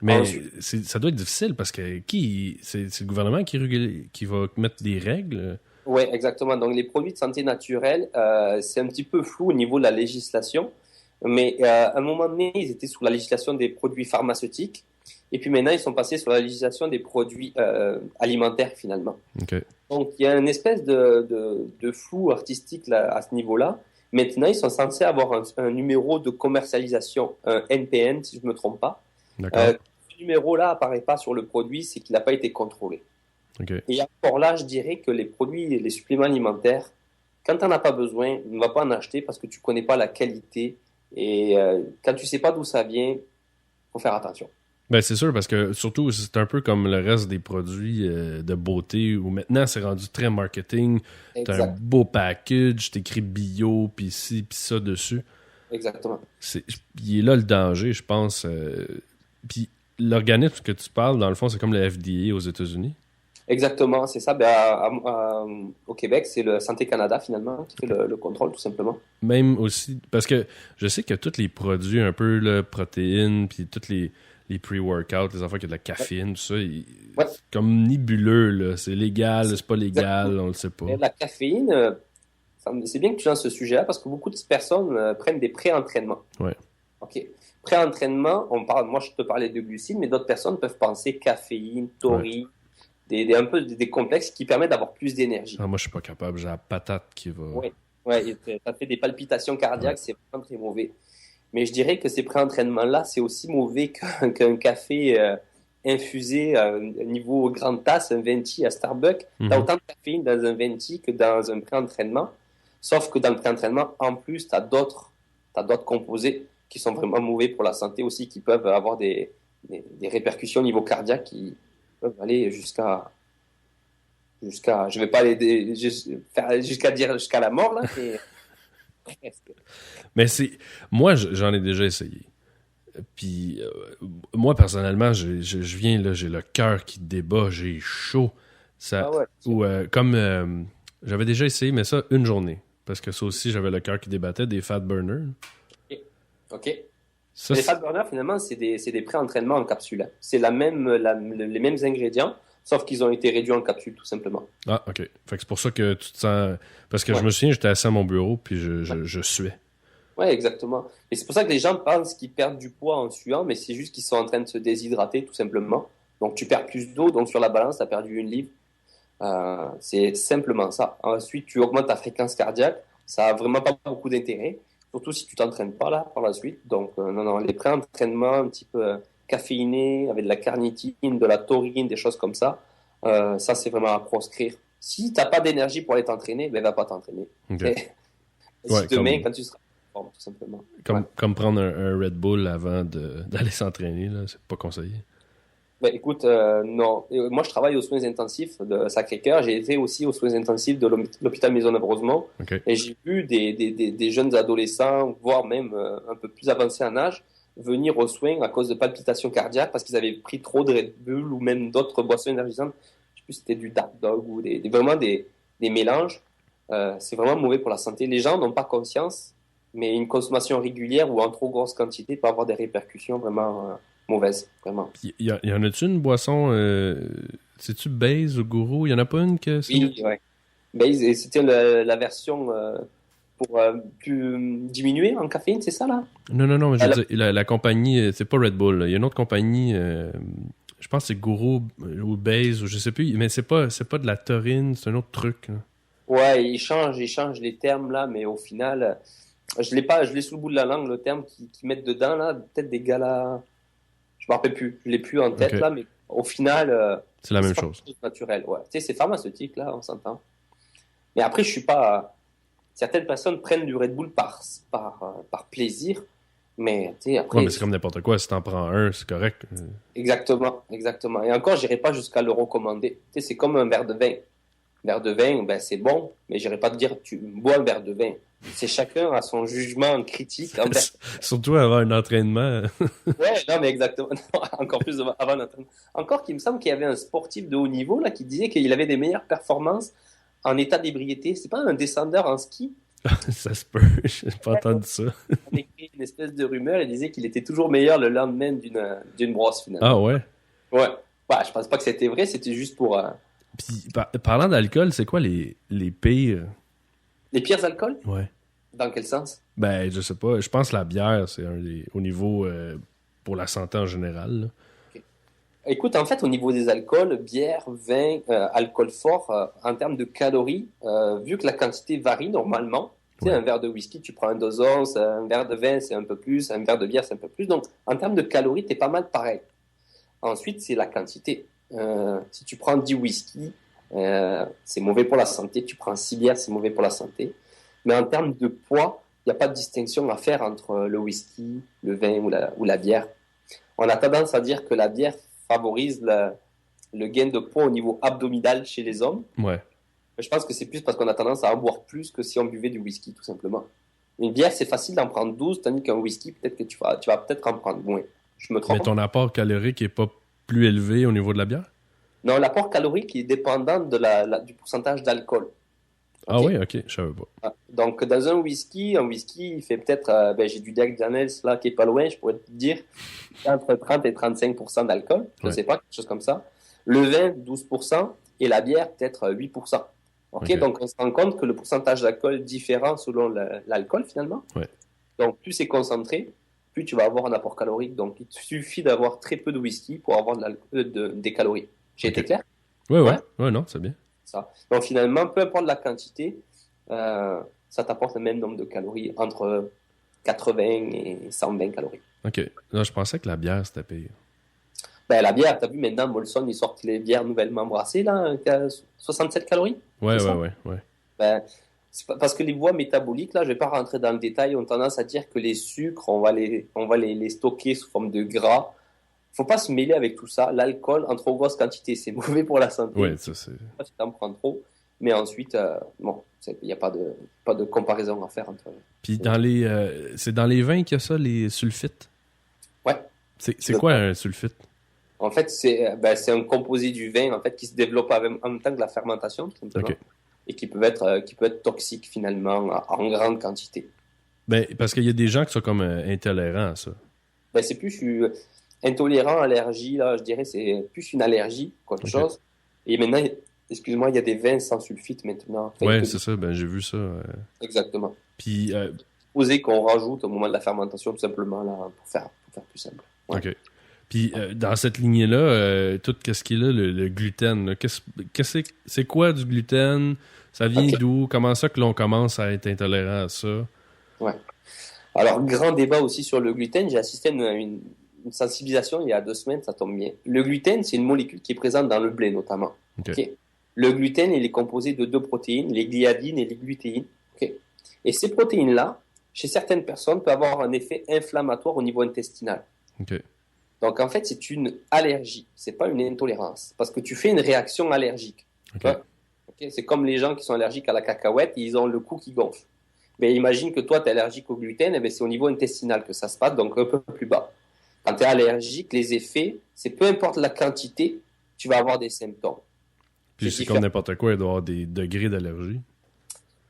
Mais Ensuite, ça doit être difficile parce que c'est le gouvernement qui va mettre des règles. ouais, exactement. Donc les produits de santé naturelle, c'est un petit peu flou au niveau de la législation. Mais à un moment donné, ils étaient sous la législation des produits pharmaceutiques. Et puis maintenant, ils sont passés sur la législation des produits alimentaires finalement. OK. Donc, il y a une espèce de flou artistique là, à ce niveau-là. Maintenant, ils sont censés avoir un numéro de commercialisation, un NPN, si je ne me trompe pas. D'accord. Ce numéro-là apparaît pas sur le produit, c'est qu'il n'a pas été contrôlé. OK. Et encore là, je dirais que les produits, les suppléments alimentaires, quand tu n'en as pas besoin, ne va pas en acheter parce que tu ne connais pas la qualité. Et quand tu ne sais pas d'où ça vient, il faut faire attention. Ben, c'est sûr, parce que surtout, c'est un peu comme le reste des produits de beauté où maintenant, c'est rendu très marketing. T'as un Exact. beau package, t'écris bio, puis ci, puis ça dessus. Exactement. Il est là le danger, je pense. Puis l'organisme que tu parles, dans le fond, c'est comme le FDA aux États-Unis. Exactement, c'est ça. Ben, au Québec, c'est le Santé Canada finalement qui fait le contrôle tout simplement. Même aussi, parce que je sais que tous les produits, un peu là, protéines, puis tous les pre-workouts, les affaires qui ont de la caféine, tout ça, Ouais. c'est comme nébuleux, là. C'est légal, c'est pas légal, on le sait pas. Et la caféine, c'est bien que tu lances ce sujet-là parce que beaucoup de personnes prennent des pré-entraînements. Ouais. Ok. Pré-entraînement, moi je te parlais de glucides, mais d'autres personnes peuvent penser caféine, taurine, un peu des complexes qui permettent d'avoir plus d'énergie. Ah, moi, je suis pas capable, j'ai la patate qui va... Ouais, ouais, ça fait des palpitations cardiaques, c'est vraiment très mauvais. Mais je dirais que ces pré-entraînements-là, c'est aussi mauvais qu'un café infusé à un niveau grande tasse, un venti à Starbucks. Mhm. Tu as autant de caféine dans un venti que dans un pré-entraînement. Sauf que dans le pré-entraînement, en plus, tu as d'autres composés qui sont vraiment mauvais pour la santé aussi, qui peuvent avoir des répercussions au niveau cardiaque qui peuvent aller je vais pas aller faire jusqu'à dire jusqu'à la mort, là, mais presque. Mais moi, j'en ai déjà essayé. Puis, moi, personnellement, je viens, là, j'ai le cœur qui débat, j'ai chaud. Ça, Ah ouais. ou j'avais déjà essayé, mais ça, une journée. Parce que ça aussi, j'avais le cœur qui débattait, des fat burners. Ok. Ça, Les fat burners, finalement, c'est des pré-entraînements en capsule. Hein. C'est les mêmes ingrédients, sauf qu'ils ont été réduits en capsule, tout simplement. Ah, OK. Fait que c'est pour ça que tu te sens... Parce que je Ouais, me souviens, j'étais assis à mon bureau, puis je suais. ouais, exactement. Et c'est pour ça que les gens pensent qu'ils perdent du poids en suant, mais c'est juste qu'ils sont en train de se déshydrater, tout simplement. Donc, tu perds plus d'eau, donc sur la balance, tu as perdu 1 livre. C'est simplement ça. Ensuite, tu augmentes ta fréquence cardiaque. Ça a vraiment pas beaucoup d'intérêt, surtout si tu t'entraînes pas là par la suite. Donc, non, les pré-entraînements un petit peu caféinés, avec de la carnitine, de la taurine, des choses comme ça, ça, c'est vraiment à proscrire. Si t'as pas d'énergie pour aller t'entraîner, ben va pas t'entraîner. OK. Si Ouais, demain, quand tu seras en forme, tout simplement. Ouais. comme prendre un Red Bull avant d'aller s'entraîner, là, c'est pas conseillé. Ben, écoute, non. Moi, je travaille aux soins intensifs de Sacré-Cœur. J'ai été aussi aux soins intensifs de l'hôpital Maisonneuve-Rosemont. OK. Et j'ai vu des jeunes adolescents, voire même un peu plus avancés en âge, venir aux soins à cause de palpitations cardiaques parce qu'ils avaient pris trop de Red Bull ou même d'autres boissons énergisantes. Je sais plus si c'était du Dark Dog ou vraiment des mélanges. C'est vraiment mauvais pour la santé. Les gens n'ont pas conscience, mais une consommation régulière ou en trop grosse quantité peut avoir des répercussions vraiment mauvaises, vraiment. Y en a-tu une boisson, c'est-tu Base ou Gourou? Y en a pas une que c'est... Oui, ouais. Ben, c'était la version pour plus diminuer en caféine, c'est ça là? Non, mais je La- veux dire, la compagnie, c'est pas Red Bull. Il y a une autre compagnie, je pense que c'est Gourou ou Base, ou je sais plus, mais c'est pas de la taurine, c'est un autre truc, là. Ouais, ils changent les termes là, mais au final, je l'ai sous le bout de la langue le terme qu'ils mettent dedans là, peut-être des galas, je me rappelle plus, je l'ai plus en tête OK. là, mais au final, C'est la même c'est pas chose. quelque chose de naturel, ouais. Tu sais, c'est pharmaceutique là, on s'entend. Mais après, je suis pas. Certaines personnes prennent du Red Bull par plaisir, mais tu sais, Ouais, après, mais c'est comme n'importe quoi. Si t'en prends un, c'est correct. exactement, exactement. Et encore, j'irai pas jusqu'à le recommander. Tu sais, c'est comme un verre de vin. Un verre de vin, ben, c'est bon, mais j'irai pas te dire, tu bois un verre de vin. C'est chacun a son jugement critique envers. Surtout avant un entraînement. Ouais, non, mais exactement. Non, encore plus avant l'entraînement. Encore qu'il me semble qu'il y avait un sportif de haut niveau, là, qui disait qu'il avait des meilleures performances en état d'ébriété. C'est pas un descendeur en ski? Ça se peut. J'ai pas entendu ça. On écrit une espèce de rumeur et disait qu'il était toujours meilleur le lendemain d'une brosse, finalement. Ah ouais. Ouais. Bah, je pense pas que c'était vrai, c'était juste pour Puis, parlant d'alcool, c'est quoi les pires? les pires alcools. Ouais. Dans quel sens? Ben, je sais pas. Je pense que la bière, c'est au niveau pour la santé en général, là. Écoute, en fait, au niveau des alcools, bière, vin, alcool fort, en termes de calories, vu que la quantité varie normalement, tu sais, Ouais. un verre de whisky, tu prends un dosage, un verre de vin, c'est un peu plus, un verre de bière, c'est un peu plus. Donc, en termes de calories, t'es pas mal pareil. Ensuite, c'est la quantité. Si tu prends 10 whisky, c'est mauvais pour la santé. Tu prends 6 bières, c'est mauvais pour la santé. Mais en termes de poids, il n'y a pas de distinction à faire entre le whisky, le vin ou la bière. On a tendance à dire que la bière favorise le gain de poids au niveau abdominal chez les hommes. Ouais. Mais je pense que c'est plus parce qu'on a tendance à en boire plus que si on buvait du whisky, tout simplement. Une bière, c'est facile d'en prendre 12, tandis qu'un whisky, peut-être que tu vas peut-être en prendre moins. Je me Mais trompe. ton apport calorique est pas plus élevé au niveau de la bière? Non, l'apport calorique est dépendant du pourcentage d'alcool. Ah Ok. oui, ok, je savais pas. Ah, donc, dans un whisky, il fait peut-être, j'ai du Jack Daniels là qui est pas loin, je pourrais te dire, entre 30 et 35% d'alcool, je Ouais. sais pas, quelque chose comme ça. Le vin, 12%, et la bière, peut-être 8%. Ok, Ok. donc on se rend compte que le pourcentage d'alcool différent selon l'alcool finalement. Ouais. Donc, plus c'est concentré, plus tu vas avoir un apport calorique. Donc, il te suffit d'avoir très peu de whisky pour avoir des calories. J'ai Ok. été clair? Ouais, non, c'est bien. Ça. Donc finalement, peu importe la quantité, ça t'apporte le même nombre de calories, entre 80 et 120 calories. Ok. Non, je pensais que la bière, c'était pire. Ben, la bière, t'as vu maintenant, Molson, ils sortent les bières nouvellement brassées, là, qui a 67 calories. Ouais, C'est ça? ouais. Ben, c'est parce que les voies métaboliques, là, je vais pas rentrer dans le détail, ont tendance à dire que les sucres, on va les stocker sous forme de gras. Faut pas se mêler avec tout ça. L'alcool, en trop grosse quantité, c'est mauvais pour la santé. Ouais, ça, c'est... Pas si t'en prends trop. Mais ensuite, bon, il n'y a pas de comparaison à faire entre eux. Puis c'est dans les vins qu'il y a ça, les sulfites? Ouais. C'est quoi un sulfite? En fait, c'est un composé du vin en fait, qui se développe en même temps que la fermentation, tout simplement. Ok. Et qui peut être toxique finalement en grande quantité. Ben, parce qu'il y a des gens qui sont comme intolérants à ça. Ben, c'est plus intolérant, allergie, là, je dirais, c'est plus une allergie qu'autre chose. Et maintenant, excuse-moi, il y a des vins sans sulfite maintenant. Enfin, Ouais, c'est ça, ben j'ai vu ça. Exactement. Puis, Posé qu'on rajoute au moment de la fermentation, tout simplement, là, pour faire plus simple. Ouais. OK. Puis, dans cette lignée-là, tout ce qui est là, le gluten, là, c'est quoi du gluten? Ça vient d'où? Comment ça que l'on commence à être intolérant à ça? Ouais. Alors, grand débat aussi sur le gluten. J'ai assisté à une sensibilisation il y a 2 semaines, ça tombe bien. Le gluten, c'est une molécule qui est présente dans le blé, notamment. Okay. Le gluten, il est composé de 2 protéines, les gliadines et les glutéines. Okay. Et ces protéines-là, chez certaines personnes, peuvent avoir un effet inflammatoire au niveau intestinal. Okay. Donc, en fait, c'est une allergie. C'est pas une intolérance. Parce que tu fais une réaction allergique. Okay. C'est comme les gens qui sont allergiques à la cacahuète, ils ont le cou qui gonfle. Mais imagine que toi, tu es allergique au gluten, et bien c'est au niveau intestinal que ça se passe, donc un peu plus bas. Quand tu es allergique, les effets, c'est peu importe la quantité, tu vas avoir des symptômes. Puis c'est comme n'importe quoi, il doit y avoir des degrés d'allergie.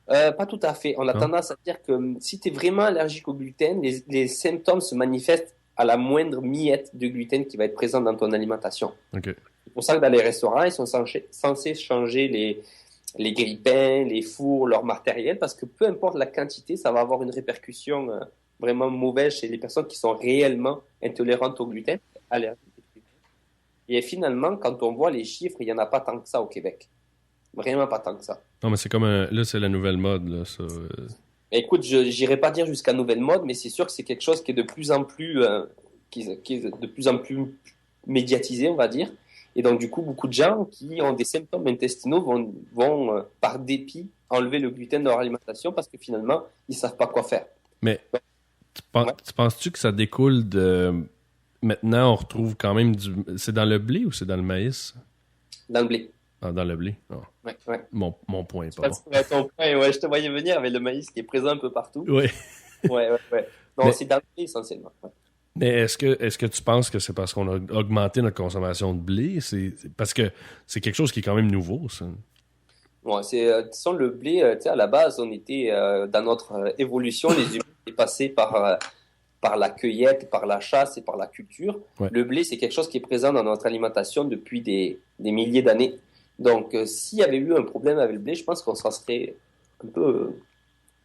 Pas tout à fait. On a tendance à dire que si tu es vraiment allergique au gluten, les symptômes se manifestent à la moindre miette de gluten qui va être présente dans ton alimentation. Okay. C'est pour ça que dans les restaurants, ils sont censés changer les grille-pains, les fours, leur matériel, parce que peu importe la quantité, ça va avoir une répercussion vraiment mauvaise chez les personnes qui sont réellement intolérantes au gluten, allergiques au gluten. Et finalement, quand on voit les chiffres, il n'y en a pas tant que ça au Québec. Vraiment pas tant que ça. Non, mais c'est comme là, c'est la nouvelle mode, là, ça. Écoute, je n'irai pas dire jusqu'à nouvelle mode, mais c'est sûr que c'est quelque chose qui est de plus en plus, qui est de plus en plus médiatisé, on va dire. Et donc, du coup, beaucoup de gens qui ont des symptômes intestinaux vont par dépit, enlever le gluten de leur alimentation parce que finalement, ils ne savent pas quoi faire. Mais tu penses-tu que ça découle de... Maintenant, on retrouve quand même du... C'est dans le blé ou c'est dans le maïs? Dans le blé. Ah, dans le blé? Oh. Ouais. Mon point est pas bon. Ton point, ouais, je te voyais venir avec le maïs qui est présent un peu partout. Oui. Ouais. Non, c'est dans le blé essentiellement. Ouais. Mais est-ce que tu penses que c'est parce qu'on a augmenté notre consommation de blé? C'est parce que c'est quelque chose qui est quand même nouveau, ça. Ouais, disons, le blé, à la base, on était dans notre évolution, les humains étaient passés par la cueillette, par la chasse et par la culture. Ouais. Le blé, c'est quelque chose qui est présent dans notre alimentation depuis des milliers d'années. Donc, s'il y avait eu un problème avec le blé, je pense qu'on s'en serait un peu...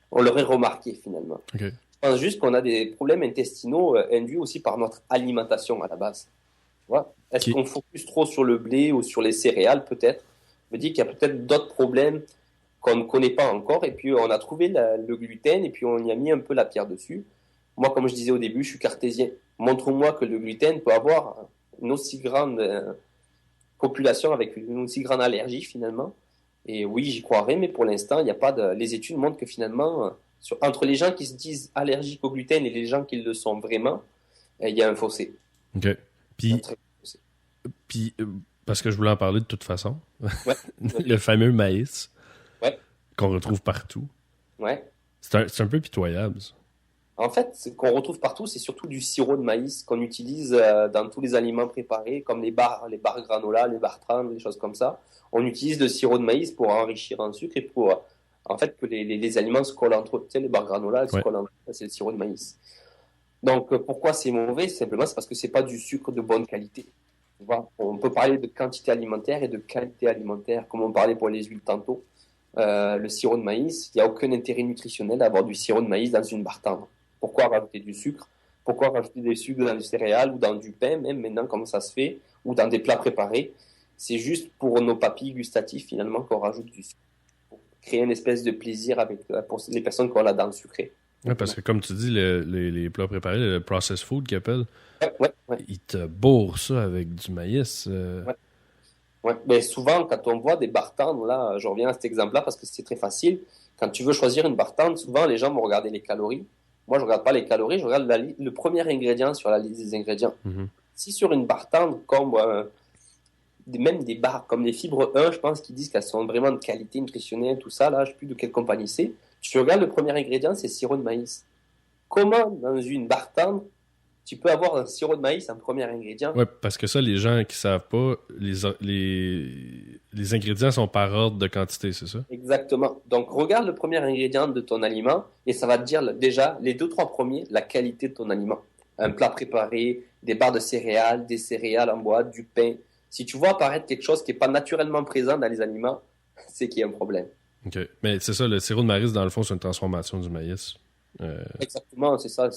on l'aurait remarqué, finalement. Okay. Je pense juste qu'on a des problèmes intestinaux induits aussi par notre alimentation à la base. Tu vois? Est-ce qu'on focus trop sur le blé ou sur les céréales, peut-être? Je me dis qu'il y a peut-être d'autres problèmes qu'on ne connaît pas encore. Et puis, on a trouvé le gluten et puis on y a mis un peu la pierre dessus. Moi, comme je disais au début, je suis cartésien. Montre-moi que le gluten peut avoir une aussi grande population avec une aussi grande allergie, finalement. Et oui, j'y croirais, mais pour l'instant, il n'y a pas de... Les études montrent que finalement, entre les gens qui se disent allergiques au gluten et les gens qui le sont vraiment, il y a un fossé. OK. Puis parce que je voulais en parler de toute façon. Ouais. Le fameux maïs. Ouais. Qu'on retrouve partout. Ouais. C'est un peu pitoyable, ça. En fait, ce qu'on retrouve partout, c'est surtout du sirop de maïs qu'on utilise dans tous les aliments préparés, comme les barres granola, les barres Trend, des choses comme ça. On utilise le sirop de maïs pour enrichir en sucre et pour, en fait, que les aliments se collent entre eux. Tu sais, les barres granola, elles se collent entre eux, c'est le sirop de maïs. Donc, pourquoi c'est mauvais? Simplement, c'est parce que c'est pas du sucre de bonne qualité. Tu vois, on peut parler de quantité alimentaire et de qualité alimentaire, comme on parlait pour les huiles tantôt. Le sirop de maïs, il n'y a aucun intérêt nutritionnel d'avoir du sirop de maïs dans une barre tendre. Pourquoi rajouter du sucre? Pourquoi rajouter des sucres dans du céréales ou dans du pain, même maintenant, comme ça se fait, ou dans des plats préparés? C'est juste pour nos papilles gustatives, finalement, qu'on rajoute du sucre. Pour créer une espèce de plaisir pour les personnes qui ont la dent sucrée. Oui, parce que comme tu dis, les plats préparés, le processed food qu'ils appellent, ouais. Ils te bourrent ça avec du maïs. Ouais. Mais souvent, quand on voit des barres tendres, là, je reviens à cet exemple-là parce que c'est très facile. Quand tu veux choisir une barre tendre, souvent, les gens vont regarder les calories. Moi, je ne regarde pas les calories, je regarde le premier ingrédient sur la liste des ingrédients. Mm-hmm. Si sur une barre tendre, comme même des barres comme les fibres 1, je pense qu'ils disent qu'elles sont vraiment de qualité nutritionnelle, tout ça, là, je ne sais plus de quelle compagnie c'est. Tu regardes le premier ingrédient, c'est sirop de maïs. Comment, dans une barre tendre, tu peux avoir un sirop de maïs en premier ingrédient? Oui, parce que ça, les gens qui ne savent pas, les ingrédients sont par ordre de quantité, c'est ça? Exactement. Donc, regarde le premier ingrédient de ton aliment et ça va te dire déjà, les 2-3 premiers, la qualité de ton aliment. un plat préparé, des barres de céréales, des céréales en boîte, du pain. Si tu vois apparaître quelque chose qui n'est pas naturellement présent dans les aliments, c'est qu'il y a un problème. OK. Mais c'est ça, le sirop de maïs, dans le fond, c'est une transformation du maïs. Exactement, c'est ça.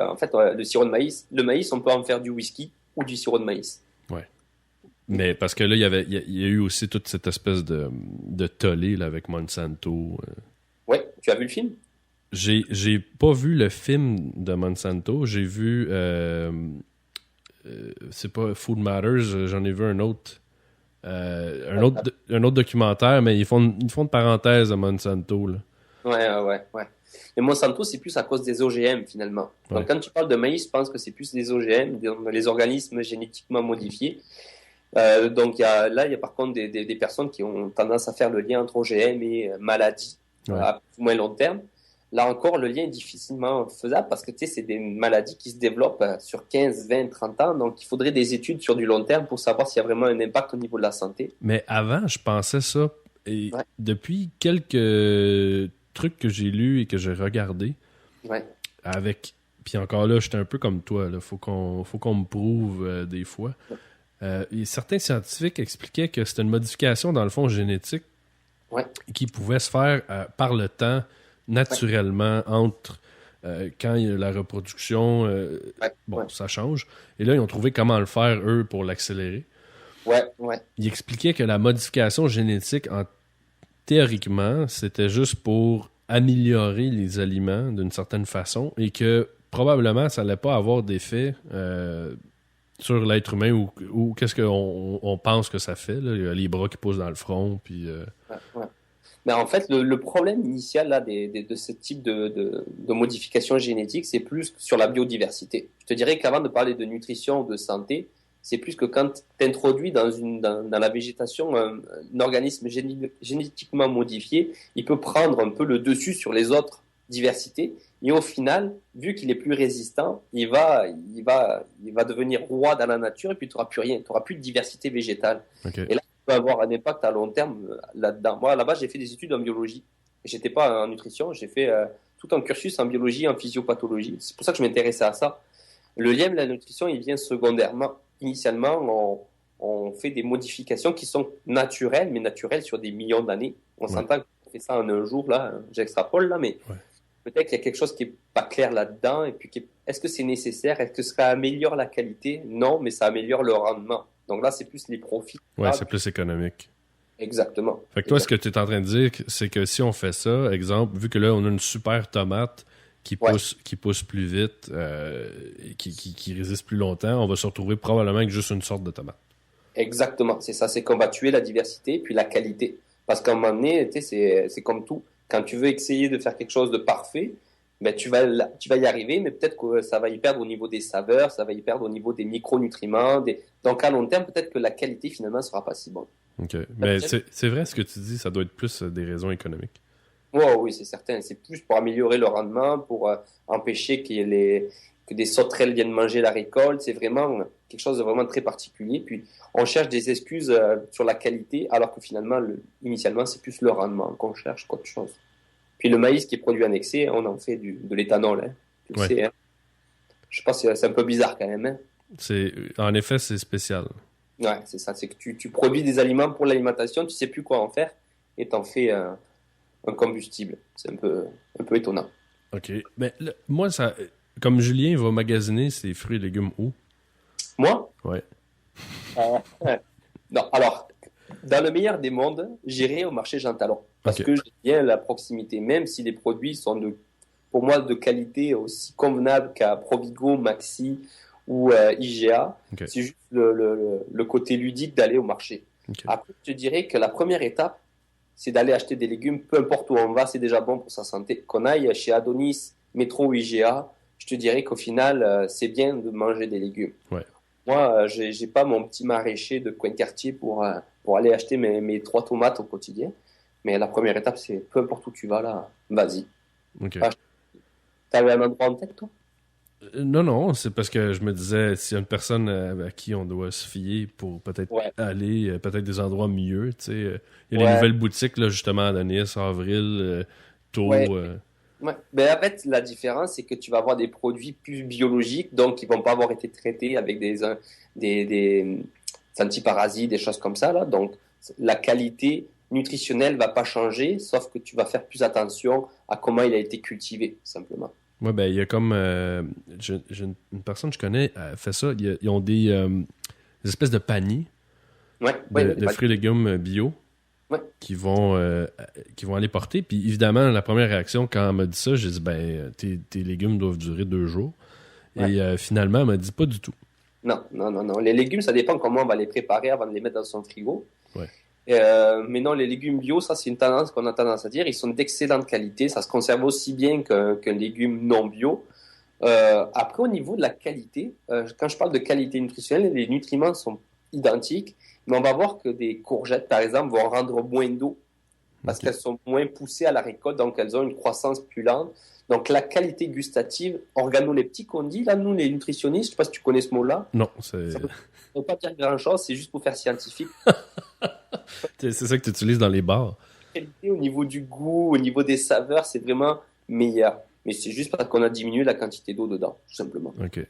En fait, le sirop de maïs, le maïs, on peut en faire du whisky ou du sirop de maïs. Ouais. Mais parce que là, il y a eu aussi toute cette espèce de tollé là, avec Monsanto. Ouais, tu as vu le film? J'ai pas vu le film de Monsanto. J'ai vu... c'est pas Food Matters, j'en ai vu un autre. Un autre documentaire, mais ils font une parenthèse à Monsanto. Là. Ouais. Mais Monsanto, c'est plus à cause des OGM finalement. Donc, Ouais. quand tu parles de maïs, je pense que c'est plus des OGM, les organismes génétiquement modifiés. Là, il y a par contre des personnes qui ont tendance à faire le lien entre OGM et maladie Ouais. à plus ou moins long terme. Là encore, le lien est difficilement faisable parce que tu sais, c'est des maladies qui se développent sur 15, 20, 30 ans. Donc, il faudrait des études sur du long terme pour savoir s'il y a vraiment un impact au niveau de la santé. Mais avant, je pensais ça. Et Ouais. depuis quelques trucs que j'ai lus et que j'ai regardés, Ouais. avec. Puis encore là, j'étais un peu comme toi. Là. Faut qu'on me prouve des fois. Et certains scientifiques expliquaient que c'était une modification, dans le fond, génétique Ouais. qui pouvait se faire par le temps, naturellement, entre quand il y a la reproduction. Ouais. Ça change. Et là, ils ont trouvé comment le faire, eux, pour l'accélérer. Ouais. Ils expliquaient que la modification génétique, théoriquement, c'était juste pour améliorer les aliments d'une certaine façon et que probablement ça n'allait pas avoir d'effet sur l'être humain ou qu'est-ce qu'on pense que ça fait. Là. Il y a les bras qui poussent dans le front. Puis, Ouais. Mais en fait, le problème initial là, de ce type de modification génétique, c'est plus sur la biodiversité. Je te dirais qu'avant de parler de nutrition ou de santé, c'est plus que quand tu introduis dans la végétation un organisme génétiquement modifié, il peut prendre un peu le dessus sur les autres diversités. Et au final, vu qu'il est plus résistant, il va devenir roi dans la nature et puis tu n'auras plus rien, tu n'auras plus de diversité végétale. OK. Et là, peut avoir un impact à long terme là-dedans. Moi, là-bas, j'ai fait des études en biologie. J'étais pas en nutrition, j'ai fait tout un cursus en biologie, en physiopathologie. C'est pour ça que je m'intéressais à ça. Le lien de la nutrition, il vient secondairement. Initialement, on fait des modifications qui sont naturelles, mais naturelles sur des millions d'années. On s'entend qu'on fait ça en un jour, là, j'extrapole, là, mais peut-être qu'il y a quelque chose qui est pas clair là-dedans. Et puis, est-ce que c'est nécessaire? Est-ce que ça améliore la qualité? Non, mais ça améliore le rendement. Donc là, c'est plus les profits. Ouais, c'est plus économique. Exactement. Fait que toi, ce que tu es en train de dire, c'est que si on fait ça, exemple, vu que là, on a une super tomate qui pousse plus vite, et qui résiste plus longtemps, on va se retrouver probablement avec juste une sorte de tomate. Exactement, c'est ça, c'est qu'on va tuer la diversité puis la qualité. Parce qu'à un moment donné, tu sais, c'est comme tout. Quand tu veux essayer de faire quelque chose de parfait, ben, tu vas y arriver, mais peut-être que ça va y perdre au niveau des saveurs, ça va y perdre au niveau des micronutriments. Donc à long terme, peut-être que la qualité finalement sera pas si bonne. OK. Mais c'est vrai ce que tu dis, ça doit être plus des raisons économiques. Oui, c'est certain. C'est plus pour améliorer le rendement, pour empêcher que des sauterelles viennent manger la récolte. C'est vraiment quelque chose de vraiment très particulier. Puis on cherche des excuses sur la qualité, alors que finalement, initialement, c'est plus le rendement qu'on cherche qu'autre chose. Puis le maïs qui est produit en excès, on en fait de l'éthanol. Hein. Tu le sais, hein. Je pense que c'est un peu bizarre quand même. Hein. En effet, c'est spécial. Ouais, c'est ça. C'est que tu produis des aliments pour l'alimentation, tu sais plus quoi en faire, et t'en fais un combustible. C'est un peu étonnant. OK. Mais là, moi, comme Julien va magasiner ses fruits et légumes où? Moi? Ouais. Non, alors, dans le meilleur des mondes, j'irai au marché Jean Talon. Parce que j'aime bien la proximité, même si les produits sont pour moi de qualité aussi convenable qu'à Provigo, Maxi ou IGA. Okay. C'est juste le côté ludique d'aller au marché. Okay. Après, je te dirais que la première étape, c'est d'aller acheter des légumes, peu importe où on va, c'est déjà bon pour sa santé. Qu'on aille chez Adonis, Métro ou IGA, je te dirais qu'au final, c'est bien de manger des légumes. Ouais. Moi, j'ai pas mon petit maraîcher de coin de quartier pour aller acheter mes 3 tomates au quotidien. Mais la première étape, c'est peu importe où tu vas, là, vas-y. Okay. T'as un endroit en tête, toi? Non, c'est parce que je me disais, s'il y a une personne à qui on doit se fier pour peut-être aller, peut-être des endroits mieux, tu sais. Il y a des nouvelles boutiques, là, justement, à Nice, Avril, Taux. Ouais. Ben, en fait, la différence, c'est que tu vas avoir des produits plus biologiques, donc qui vont pas avoir été traités avec des antiparasites, des choses comme ça, là. Donc, la qualité nutritionnelle va pas changer, sauf que tu vas faire plus attention à comment il a été cultivé, simplement. Ouais, ben, il y a comme. J'ai une personne que je connais, elle fait ça. Ils ont des espèces de paniers Ouais, ouais, de fruits et légumes bio ouais. qui vont aller porter. Puis évidemment, la première réaction, quand elle m'a dit ça, j'ai dit, ben, tes légumes doivent durer 2 jours. Ouais. Et finalement, elle m'a dit pas du tout. Non, non, non, non. Les légumes, ça dépend comment on va les préparer avant de les mettre dans son frigo. Ouais. Mais non, les légumes bio, ça c'est une tendance qu'on a tendance à dire. Ils sont d'excellente qualité. Ça se conserve aussi bien qu'un légume non bio. Après, au niveau de la qualité, quand je parle de qualité nutritionnelle, les nutriments sont identiques. Mais on va voir que des courgettes, par exemple, vont rendre moins d'eau parce qu'elles sont moins poussées à la récolte, donc elles ont une croissance plus lente. Donc la qualité gustative, organoleptique, on dit, là, nous les nutritionnistes, je ne sais pas si tu connais ce mot-là. Non, c'est. Ça ne veut pas dire grand-chose, c'est juste pour faire scientifique. C'est ça que tu utilises dans les bars. La qualité au niveau du goût, au niveau des saveurs, c'est vraiment meilleur. Mais c'est juste parce qu'on a diminué la quantité d'eau dedans, tout simplement. OK.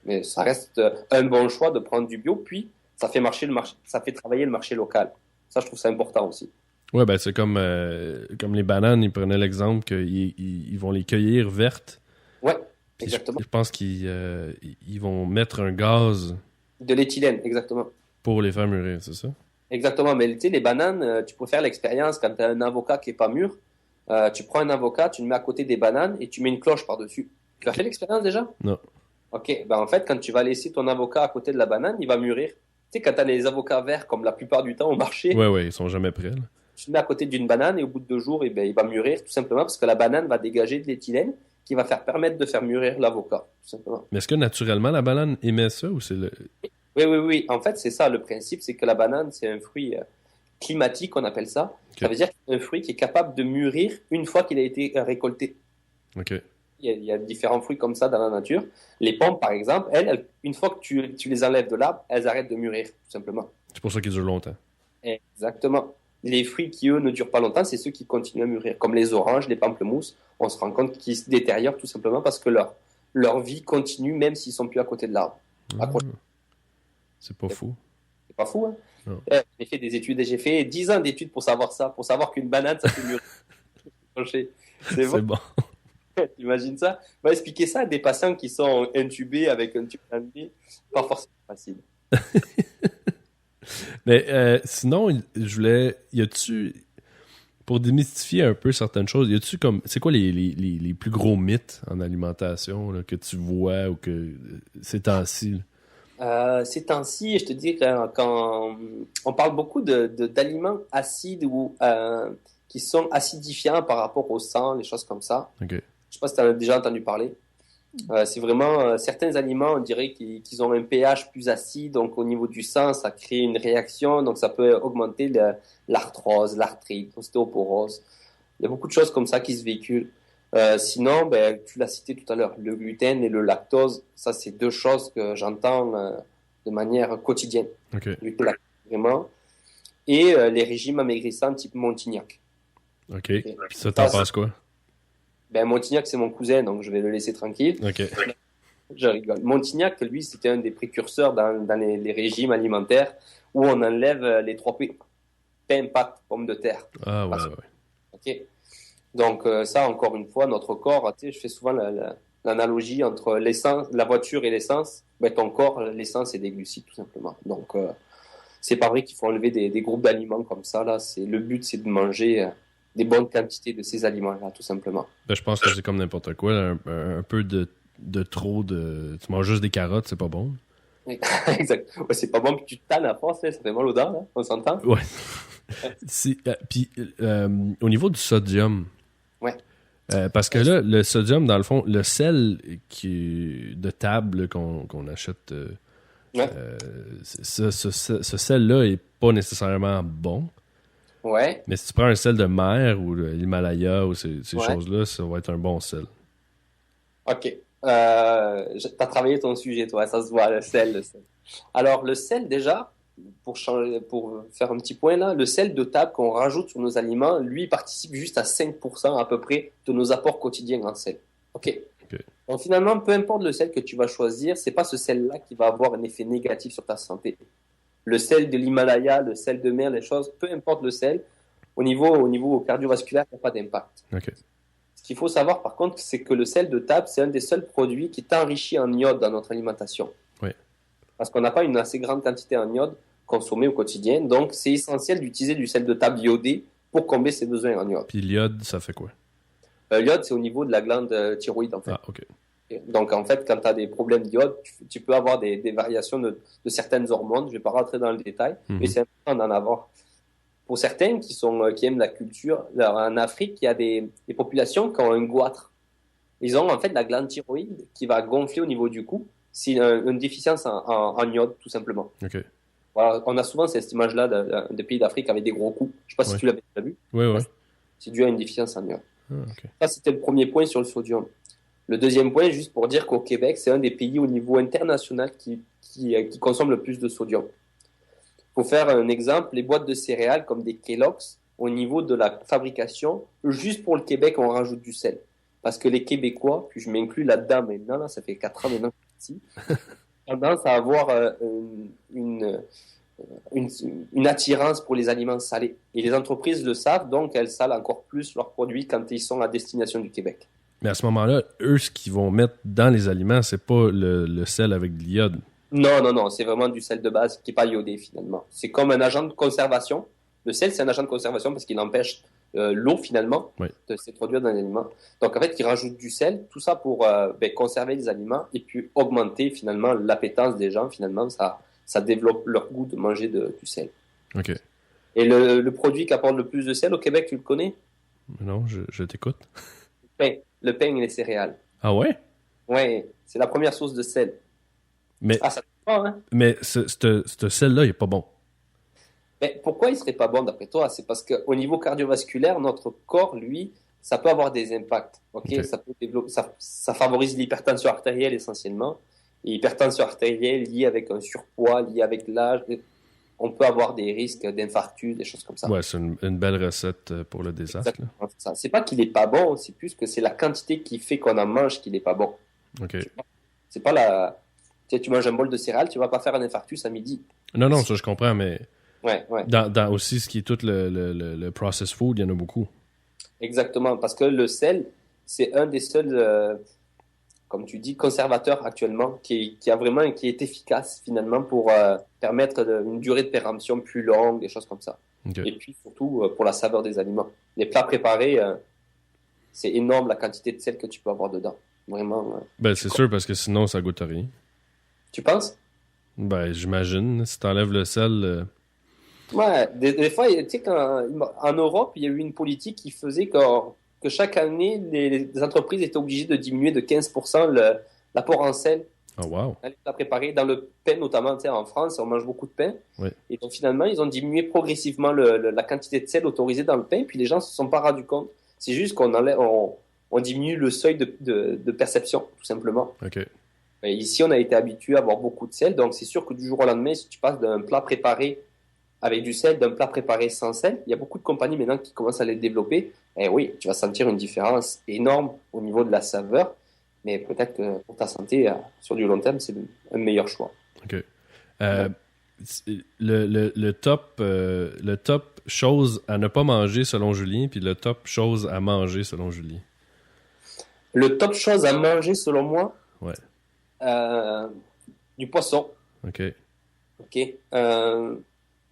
Mais ça reste un bon choix de prendre du bio, puis ça fait marcher le marché, ça fait travailler le marché local. Ça, je trouve ça important aussi. Ouais, ben c'est comme les bananes, ils prenaient l'exemple qu'ils vont les cueillir vertes. Ouais, Puis exactement. je pense ils vont mettre un gaz De l'éthylène, exactement. pour les faire mûrir, c'est ça? Exactement, mais tu sais, les bananes, tu peux faire l'expérience quand tu as un avocat qui est pas mûr. Tu prends un avocat, tu le mets à côté des bananes et tu mets une cloche par-dessus. Tu as fait l'expérience déjà? Non. Ok, ben en fait, quand tu vas laisser ton avocat à côté de la banane, il va mûrir. Tu sais, quand tu as les avocats verts, comme la plupart du temps au marché, Ouais, ils sont jamais prêts, là. tu le mets à côté d'une banane et au bout de 2 jours, eh ben, il va mûrir tout simplement parce que la banane va dégager de l'éthylène qui va permettre de faire mûrir l'avocat, tout simplement. Mais est-ce que naturellement la banane émet ça ou c'est le. Oui, oui, oui. En fait, c'est ça le principe, c'est que la banane, c'est un fruit climatique, on appelle ça. Ok. Ça veut dire que c'est un fruit qui est capable de mûrir une fois qu'il a été récolté. OK. Il y a différents fruits comme ça dans la nature. Les pommes, par exemple, une fois que tu les enlèves de l'arbre, elles arrêtent de mûrir, tout simplement. C'est pour ça qu'ils durent longtemps. Exactement. Les fruits qui, eux, ne durent pas longtemps, c'est ceux qui continuent à mûrir, comme les oranges, les pamplemousses. On se rend compte qu'ils se détériorent tout simplement parce que leur vie continue même s'ils sont plus à côté de l'arbre. Accroché. C'est pas fou. C'est pas fou, hein? Non. J'ai fait des études, j'ai fait 10 ans d'études pour savoir ça, pour savoir qu'une banane, ça fait mûrir. Accroché. C'est C'est bon. bon. Imagine ça. On va expliquer ça à des patients qui sont intubés avec un tube dans le nez. Pas forcément facile. Mais sinon, je voulais. Y a-tu. Pour démystifier un peu certaines choses, y a-tu comme. C'est quoi les plus gros mythes en alimentation là, que tu vois ou que ces temps-ci? Là? Ces temps-ci, je te dis que quand on parle beaucoup d'aliments acides ou qui sont acidifiants par rapport au sang, les choses comme ça. OK. Je sais pas si tu en as déjà entendu parler. C'est vraiment certains aliments, on dirait qu'ils ont un pH plus acide, donc au niveau du sang, ça crée une réaction, donc ça peut augmenter l'arthrose, l'arthrite, l'ostéoporose. Il y a beaucoup de choses comme ça qui se véhiculent. Sinon, ben, tu l'as cité tout à l'heure, le gluten et le lactose, ça c'est deux choses que j'entends de manière quotidienne. OK. Le lactose, vraiment. Et les régimes amaigrissants type Montignac. OK. Puis ça, t'en penses quoi? Ben, Montignac, c'est mon cousin, donc je vais le laisser tranquille. OK. Je rigole. Montignac, lui, c'était un des précurseurs dans les régimes alimentaires où on enlève les 3 P. Pain, pâtes, pommes de terre. Ah, ouais. Ok. Donc, ça, encore une fois, notre corps, tu sais, je fais souvent l'analogie entre l'essence, la voiture et l'essence. Ben, ton corps, l'essence, c'est des glucides, tout simplement. Donc, c'est pas vrai qu'il faut enlever des groupes d'aliments comme ça, là. Le but, c'est de manger des bonnes quantités de ces aliments-là, tout simplement. Ben, je pense que c'est comme n'importe quoi. Là, un peu de trop de. Tu manges juste des carottes, c'est pas bon. Exact. Ouais, c'est pas bon, puis tu te tannes à force, là, ça fait mal aux dents, là, on s'entend? Ouais. Puis, au niveau du sodium. Ouais. Parce que là, le sodium, dans le fond, le sel de table qu'on achète, Ouais. ce sel-là est pas nécessairement bon. Ouais. Mais si tu prends un sel de mer ou l'Himalaya ou ces Ouais. choses-là, ça va être un bon sel. OK. T'as travaillé ton sujet, toi, ça se voit, le sel. Alors, le sel, déjà, pour faire un petit point là, le sel de table qu'on rajoute sur nos aliments, lui, participe juste à 5% à peu près de nos apports quotidiens en sel. Ok. Donc finalement, peu importe le sel que tu vas choisir, c'est pas ce sel-là qui va avoir un effet négatif sur ta santé. Le sel de l'Himalaya, le sel de mer, les choses, peu importe le sel, au niveau cardiovasculaire, il n'y a pas d'impact. OK. Ce qu'il faut savoir par contre, c'est que le sel de table, c'est un des seuls produits qui est enrichi en iode dans notre alimentation. Oui. Parce qu'on n'a pas une assez grande quantité en iode consommée au quotidien, donc c'est essentiel d'utiliser du sel de table iodé pour combler ses besoins en iode. Puis l'iode, ça fait quoi? L'iode, c'est au niveau de la glande thyroïde en fait. Ah, OK. Donc, en fait, quand tu as des problèmes d'iode, tu peux avoir des variations de certaines hormones. Je ne vais pas rentrer dans le détail, mais c'est important d'en avoir. Pour certains qui aiment la culture, en Afrique, il y a des populations qui ont un goitre. Ils ont en fait la glande thyroïde qui va gonfler au niveau du cou. C'est une déficience en iode, tout simplement. OK. Voilà, on a souvent cette image-là des pays d'Afrique avec des gros coups. Je ne sais pas si tu l'avais déjà vu. Oui. C'est dû à une déficience en iode. Ah, OK. Ça, c'était le premier point sur le sodium. Le deuxième point, juste pour dire qu'au Québec, c'est un des pays au niveau international qui consomme le plus de sodium. Pour faire un exemple, les boîtes de céréales comme des Kellogg's, au niveau de la fabrication, juste pour le Québec, on rajoute du sel. Parce que les Québécois, puis je m'inclus là-dedans maintenant, là, ça fait 4 ans maintenant que je suis ici, tendance à avoir une attirance pour les aliments salés. Et les entreprises le savent, donc elles salent encore plus leurs produits quand ils sont à destination du Québec. Mais à ce moment-là, eux, ce qu'ils vont mettre dans les aliments, c'est pas le sel avec de l'iode. Non, c'est vraiment du sel de base qui n'est pas iodé finalement. C'est comme un agent de conservation. Le sel, c'est un agent de conservation parce qu'il empêche l'eau finalement de se produire dans les aliments. Donc en fait, ils rajoutent du sel, tout ça pour conserver les aliments et puis augmenter finalement l'appétence des gens. Finalement, ça développe leur goût de manger du sel. OK. Et le produit qui apporte le plus de sel au Québec, tu le connais? Non, je t'écoute. Le pain et les céréales. Ah ouais? Ouais, c'est la première source de sel. Mais, ça dépend, hein? Mais ce sel-là, il est pas bon. Mais pourquoi il serait pas bon d'après toi? C'est parce qu'au niveau cardiovasculaire, notre corps, lui, ça peut avoir des impacts. Okay? Ça peut développer, ça favorise l'hypertension artérielle essentiellement. Et l'hypertension artérielle liée avec un surpoids, liée avec l'âge, on peut avoir des risques d'infarctus, des choses comme ça. Ouais, c'est une belle recette pour le désastre. Exactement, c'est ça. C'est pas qu'il est pas bon, c'est plus que c'est la quantité qui fait qu'on en mange qu'il est pas bon. OK. C'est pas tu manges un bol de céréales, tu vas pas faire un infarctus à midi. Non, ça je comprends, mais ouais. Dans aussi ce qui est tout le processed food, il y en a beaucoup. Exactement, parce que le sel, c'est un des seuls, comme tu dis, conservateurs actuellement qui est efficace finalement pour permettre une durée de péremption plus longue, des choses comme ça. Okay. Et puis surtout pour la saveur des aliments. Les plats préparés, c'est énorme la quantité de sel que tu peux avoir dedans. Vraiment. C'est sûr, parce que sinon ça goûte à rien. Tu penses? J'imagine. Si t'enlèves le sel... Ouais, des fois, tu sais, en Europe, il y a eu une politique qui faisait que chaque année, les entreprises étaient obligées de diminuer de 15% l'apport en sel. Oh, wow. Dans les plats préparés, dans le pain notamment, tu sais, en France, on mange beaucoup de pain. Oui. Et donc finalement, ils ont diminué progressivement la quantité de sel autorisée dans le pain, puis les gens ne se sont pas rendus compte. C'est juste on diminue le seuil de perception, tout simplement. OK. Et ici, on a été habitué à avoir beaucoup de sel, donc c'est sûr que du jour au lendemain, si tu passes d'un plat préparé avec du sel, d'un plat préparé sans sel, il y a beaucoup de compagnies maintenant qui commencent à les développer. Et oui, tu vas sentir une différence énorme au niveau de la saveur, mais peut-être que pour ta santé, sur du long terme, c'est un meilleur choix. OK. Le top chose à ne pas manger selon Julien, puis le top chose à manger selon Julien. Le top chose à manger selon moi? Ouais. Du poisson. OK.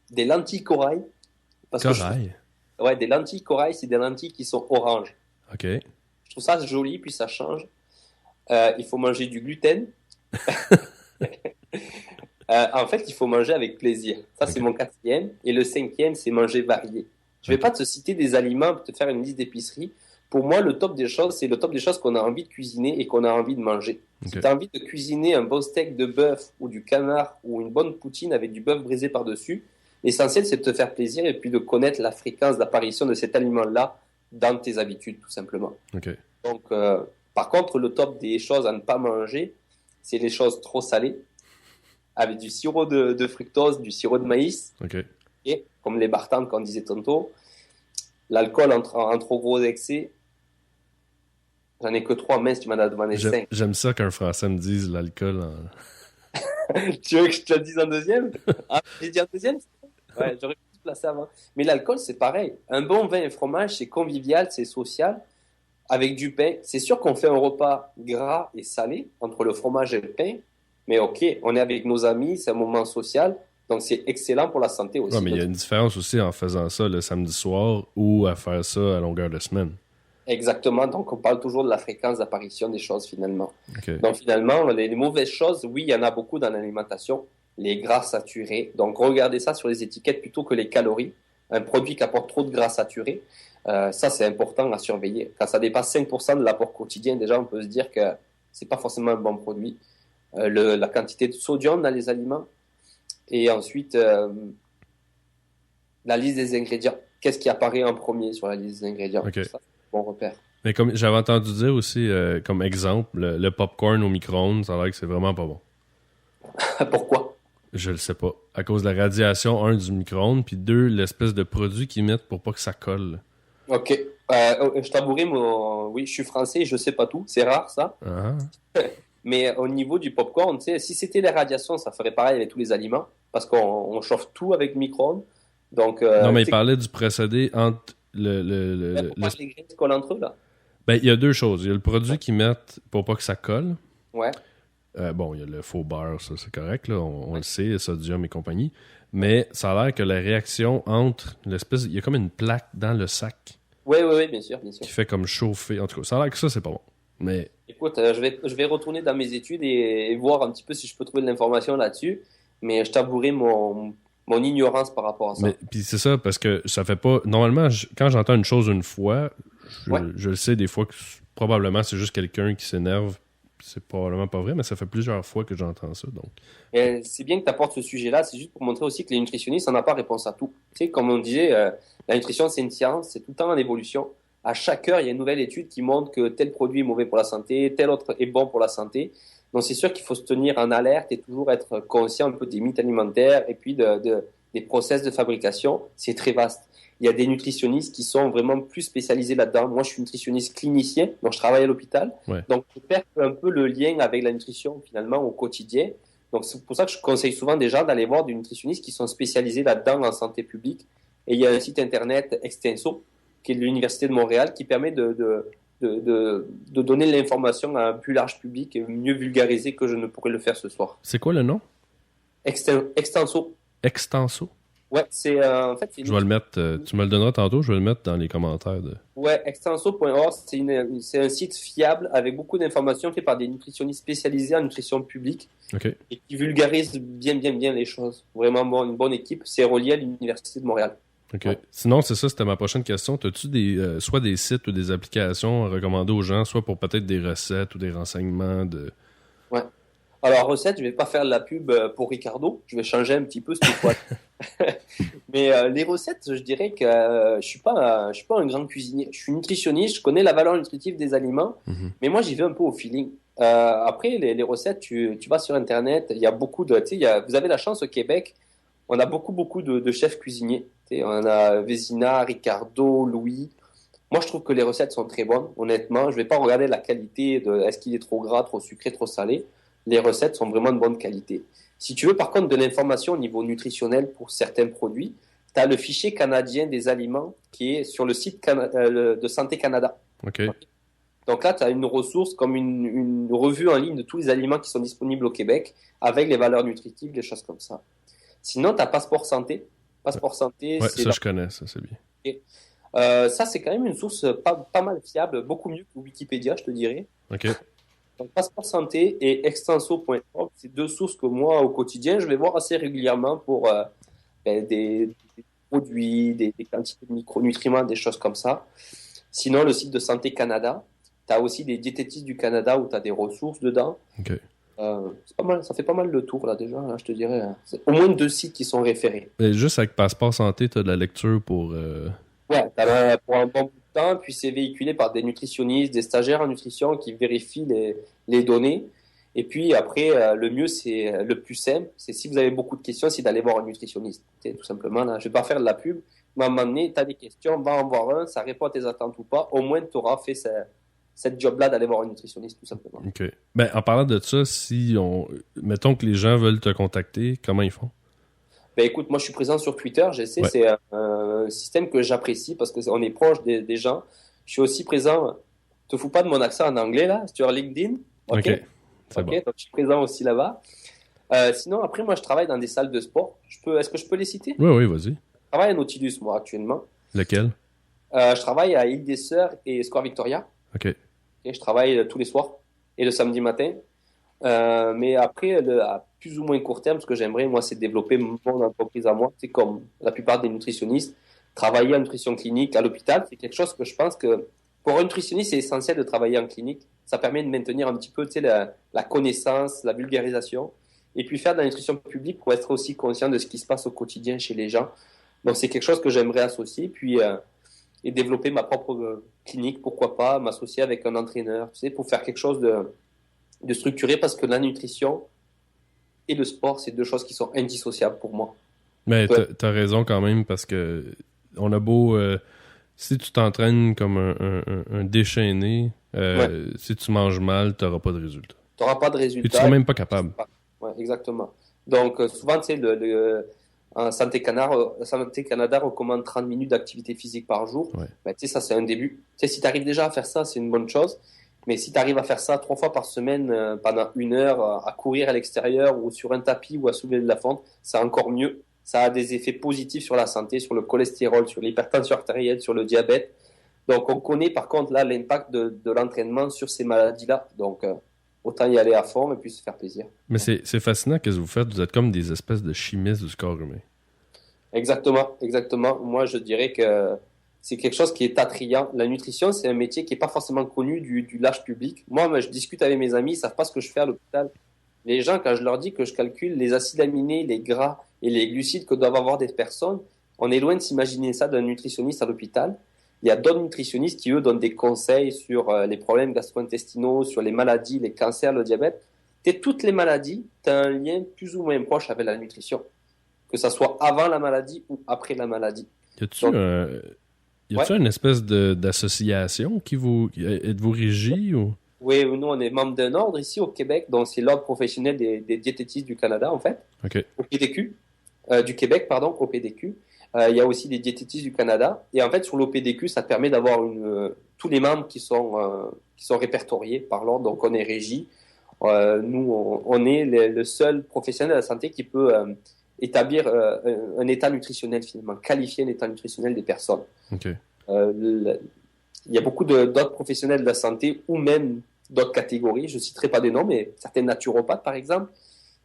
Des lentilles corail. Corail? Ouais, des lentilles corail, c'est des lentilles qui sont oranges. OK. Je trouve ça joli, puis ça change. Il faut manger du gluten. En fait, il faut manger avec plaisir. Ça, c'est mon 4e. Et le 5e, c'est manger varié. Je vais pas te citer des aliments pour te faire une liste d'épicerie. Pour moi, le top des choses, c'est le top des choses qu'on a envie de cuisiner et qu'on a envie de manger. Okay. Si tu as envie de cuisiner un bon steak de bœuf ou du canard ou une bonne poutine avec du bœuf brisé par-dessus, l'essentiel, c'est de te faire plaisir et puis de connaître la fréquence d'apparition de cet aliment-là dans tes habitudes, tout simplement. Okay. Donc, par contre, le top des choses à ne pas manger, c'est les choses trop salées. avec du sirop de fructose, du sirop de maïs, OK. et comme les bartendes qu'on disait tantôt, l'alcool en trop gros excès. J'en ai que 3, mince, tu m'en as demandé 5. J'aime ça qu'un Français me dise l'alcool en... Tu veux que je te le dise en deuxième? Ah, j'ai dit en deuxième? Ouais, j'aurais pu te placer avant. Mais l'alcool, c'est pareil. Un bon vin et fromage, c'est convivial, c'est social. Avec du pain, c'est sûr qu'on fait un repas gras et salé entre le fromage et le pain. Mais ok, on est avec nos amis, c'est un moment social. Donc c'est excellent pour la santé aussi. Ouais, mais il y a une différence aussi en faisant ça le samedi soir ou à faire ça à longueur de semaine. Exactement. Donc on parle toujours de la fréquence d'apparition des choses finalement. OK. Donc finalement, les mauvaises choses, oui, il y en a beaucoup dans l'alimentation. Les gras saturés. Donc regardez ça sur les étiquettes plutôt que les calories. Un produit qui apporte trop de gras saturés, ça c'est important à surveiller. Quand ça dépasse 5% de l'apport quotidien, déjà on peut se dire que c'est pas forcément un bon produit. La quantité de sodium dans les aliments et ensuite la liste des ingrédients. Qu'est-ce qui apparaît en premier sur la liste des ingrédients? OK. Ça, c'est un bon repère. Mais comme j'avais entendu dire aussi, comme exemple, le popcorn au micro-ondes, ça a l'air que c'est vraiment pas bon. Pourquoi? Je le sais pas. À cause de la radiation, un, du micro-ondes, puis deux, l'espèce de produit qu'ils mettent pour pas que ça colle. Ok. Je t'avouerai, oui, je suis français, je sais pas tout. C'est rare ça. Ah. Mais au niveau du popcorn, tu sais, si c'était les radiations, ça ferait pareil avec tous les aliments, parce qu'on chauffe tout avec le micro-ondes. Donc, Non, mais il parlait du procédé entre les grains se collent entre eux là. Ben, il y a deux choses. Il y a le produit qu'ils mettent pour pas que ça colle. Ouais. Bon, il y a le faux beurre, ça c'est correct, là, on le sait, sodium et compagnie. Mais ça a l'air que la réaction entre l'espèce... Il y a comme une plaque dans le sac Oui, bien sûr, bien sûr. qui fait comme chauffer. En tout cas, ça a l'air que ça, c'est pas bon. Mais Écoute, je vais retourner dans mes études et voir un petit peu si je peux trouver de l'information là-dessus. Mais je t'avouerai mon ignorance par rapport à ça. puis c'est ça, parce que ça fait pas... Normalement, quand j'entends une chose une fois, je le sais des fois que probablement c'est juste quelqu'un qui s'énerve. C'est probablement pas vrai, mais ça fait plusieurs fois que j'entends ça. Donc. Et c'est bien que tu apportes ce sujet-là. C'est juste pour montrer aussi que les nutritionnistes n'ont pas réponse à tout. Tu sais, comme on disait, la nutrition, c'est une science, c'est tout le temps en évolution. À chaque heure, il y a une nouvelle étude qui montre que tel produit est mauvais pour la santé, tel autre est bon pour la santé. Donc, c'est sûr qu'il faut se tenir en alerte et toujours être conscient un peu des mythes alimentaires et puis des process de fabrication. C'est très vaste. Il y a des nutritionnistes qui sont vraiment plus spécialisés là-dedans. Moi, je suis nutritionniste clinicien, donc je travaille à l'hôpital. Ouais. Donc, je perds un peu le lien avec la nutrition, finalement, au quotidien. Donc, c'est pour ça que je conseille souvent des gens d'aller voir des nutritionnistes qui sont spécialisés là-dedans en santé publique. Et il y a un site internet Extenso, qui est de l'Université de Montréal, qui permet de donner l'information à un plus large public et mieux vulgariser que je ne pourrais le faire ce soir. C'est quoi le nom? Extenso. Extenso? Ouais, c'est en fait. Je vais le mettre. Tu me le donneras tantôt. Je vais le mettre dans les commentaires. Ouais, extenso.org, c'est un site fiable avec beaucoup d'informations faites par des nutritionnistes spécialisés en nutrition publique et qui vulgarisent bien les choses. Vraiment une bonne équipe. C'est relié à l'Université de Montréal. OK. Ouais. Sinon, c'est ça, c'était ma prochaine question. As-tu soit des sites ou des applications à recommander aux gens, soit pour peut-être des recettes ou des renseignements de... Ouais. Alors, recette, je vais pas faire de la pub pour Ricardo. Je vais changer un petit peu cette fois. Mais les recettes, je dirais que je suis pas un grand cuisinier. Je suis nutritionniste, je connais la valeur nutritive des aliments, mais moi j'y vais un peu au feeling. Après, les recettes, tu vas sur Internet, il y a beaucoup de... vous avez la chance au Québec, on a beaucoup de chefs cuisiniers. On a Vézina, Ricardo, Louis. Moi, je trouve que les recettes sont très bonnes, honnêtement. Je vais pas regarder la qualité de est-ce qu'il est trop gras, trop sucré, trop salé. Les recettes sont vraiment de bonne qualité. Si tu veux par contre de l'information au niveau nutritionnel pour certains produits, tu as le fichier canadien des aliments qui est sur le site de Santé Canada. Okay. Donc là, tu as une ressource comme une revue en ligne de tous les aliments qui sont disponibles au Québec avec les valeurs nutritives, des choses comme ça. Sinon, tu as Passeport Santé. Passeport Santé, ouais, ça je connais, ça c'est bien. Okay. Ça, c'est quand même une source pas mal fiable, beaucoup mieux que Wikipédia, je te dirais. OK. Donc, Passeport Santé et extenso.org, c'est deux sources que moi, au quotidien, je vais voir assez régulièrement pour des produits, des quantités de micronutriments, des choses comme ça. Sinon, le site de Santé Canada, tu as aussi des diététistes du Canada où tu as des ressources dedans. Okay. C'est pas mal, ça fait pas mal le tour, là, déjà, là, je te dirais. C'est au moins 2 sites qui sont référés. Et juste avec Passeport Santé, tu as de la lecture pour... Ouais, t'as pour un bon bout de temps, puis c'est véhiculé par des nutritionnistes, des stagiaires en nutrition qui vérifient les données. Et puis après, le mieux, c'est le plus simple. C'est si vous avez beaucoup de questions, c'est d'aller voir un nutritionniste. C'est tout simplement, là, je vais pas faire de la pub. Mais à un moment donné, tu as des questions, va en voir un, ça répond à tes attentes ou pas. Au moins, tu auras fait cette job-là d'aller voir un nutritionniste, tout simplement. OK. Ben, en parlant de ça, mettons que les gens veulent te contacter, comment ils font? Ben écoute, moi je suis présent sur Twitter, j'essaie, Ouais. c'est un système que j'apprécie parce que on est proche des gens. Je suis aussi présent, te fous pas de mon accent en anglais là, sur LinkedIn, ok? OK. C'est Ok, bon. donc je suis présent aussi là-bas. Sinon, après, moi je travaille dans des salles de sport. Est-ce que je peux les citer? Oui, oui, vas-y. Je travaille à Nautilus, moi, actuellement. Lequel? Je travaille à Île des Sœurs et Square Victoria. OK. Ok, je travaille tous les soirs et le samedi matin. Mais après, à plus ou moins court terme, ce que j'aimerais, moi, c'est développer mon entreprise à moi. C'est comme la plupart des nutritionnistes, travailler en nutrition clinique à l'hôpital, c'est quelque chose que je pense que pour un nutritionniste, c'est essentiel de travailler en clinique. Ça permet de maintenir un petit peu, tu sais, la connaissance, la vulgarisation, et puis faire de la nutrition publique pour être aussi conscient de ce qui se passe au quotidien chez les gens. Donc, c'est quelque chose que j'aimerais associer, puis et développer ma propre clinique, pourquoi pas, m'associer avec un entraîneur, tu sais, pour faire quelque chose de structuré, parce que la nutrition et le sport, c'est deux choses qui sont indissociables pour moi. Mais Ouais. t'as raison quand même parce que on a beau si tu t'entraînes comme un déchaîné, Ouais. si tu manges mal, t'auras pas de résultat. Tu n'auras pas de Et tu seras résultat. même pas capable. Ouais, exactement. Donc, souvent, tu sais, en Santé Canada recommande 30 minutes d'activité physique par jour. Ouais. Ben, tu sais, ça, c'est un début. Tu sais, si tu arrives déjà à faire ça, c'est une bonne chose. Mais si tu arrives à faire ça 3 fois par semaine pendant 1 heure, à courir à l'extérieur ou sur un tapis ou à soulever de la fente, c'est encore mieux. Ça a des effets positifs sur la santé, sur le cholestérol, sur l'hypertension artérielle, sur le diabète. Donc, on connaît par contre là l'impact de l'entraînement sur ces maladies-là. Donc, autant y aller à fond et puis se faire plaisir. Mais c'est fascinant ce que vous faites. Vous êtes comme des espèces de chimistes du corps humain. Exactement, exactement. Moi, je dirais que c'est quelque chose qui est attrayant. La nutrition, c'est un métier qui n'est pas forcément connu du large public. Moi, je discute avec mes amis, ils savent pas ce que je fais à l'hôpital. Les gens, quand je leur dis que je calcule les acides aminés, les gras et les glucides que doivent avoir des personnes, on est loin de s'imaginer ça d'un nutritionniste à l'hôpital. Il y a d'autres nutritionnistes qui, eux, donnent des conseils sur les problèmes gastro-intestinaux, sur les maladies, les cancers, le diabète. Toutes les maladies, tu as un lien plus ou moins proche avec la nutrition, que ça soit avant la maladie ou après la maladie. Y a-tu Donc, une espèce d'association êtes-vous régi ou? oui, nous, on est membre d'un ordre ici au Québec, donc c'est l'ordre professionnel des diététistes du Canada, en fait, OK. au PDQ, du Québec, pardon, au PDQ. Il y a aussi des diététistes du Canada. Et en fait, sur l'OPDQ, ça permet d'avoir tous les membres qui sont répertoriés par l'ordre, donc on est régi. Nous, on est le seul professionnel de la santé qui peut établir un état nutritionnel, finalement, qualifier un état nutritionnel des personnes. OK. Il y a beaucoup d'autres professionnels de la santé ou même d'autres catégories, je ne citerai pas des noms, mais certains naturopathes, par exemple,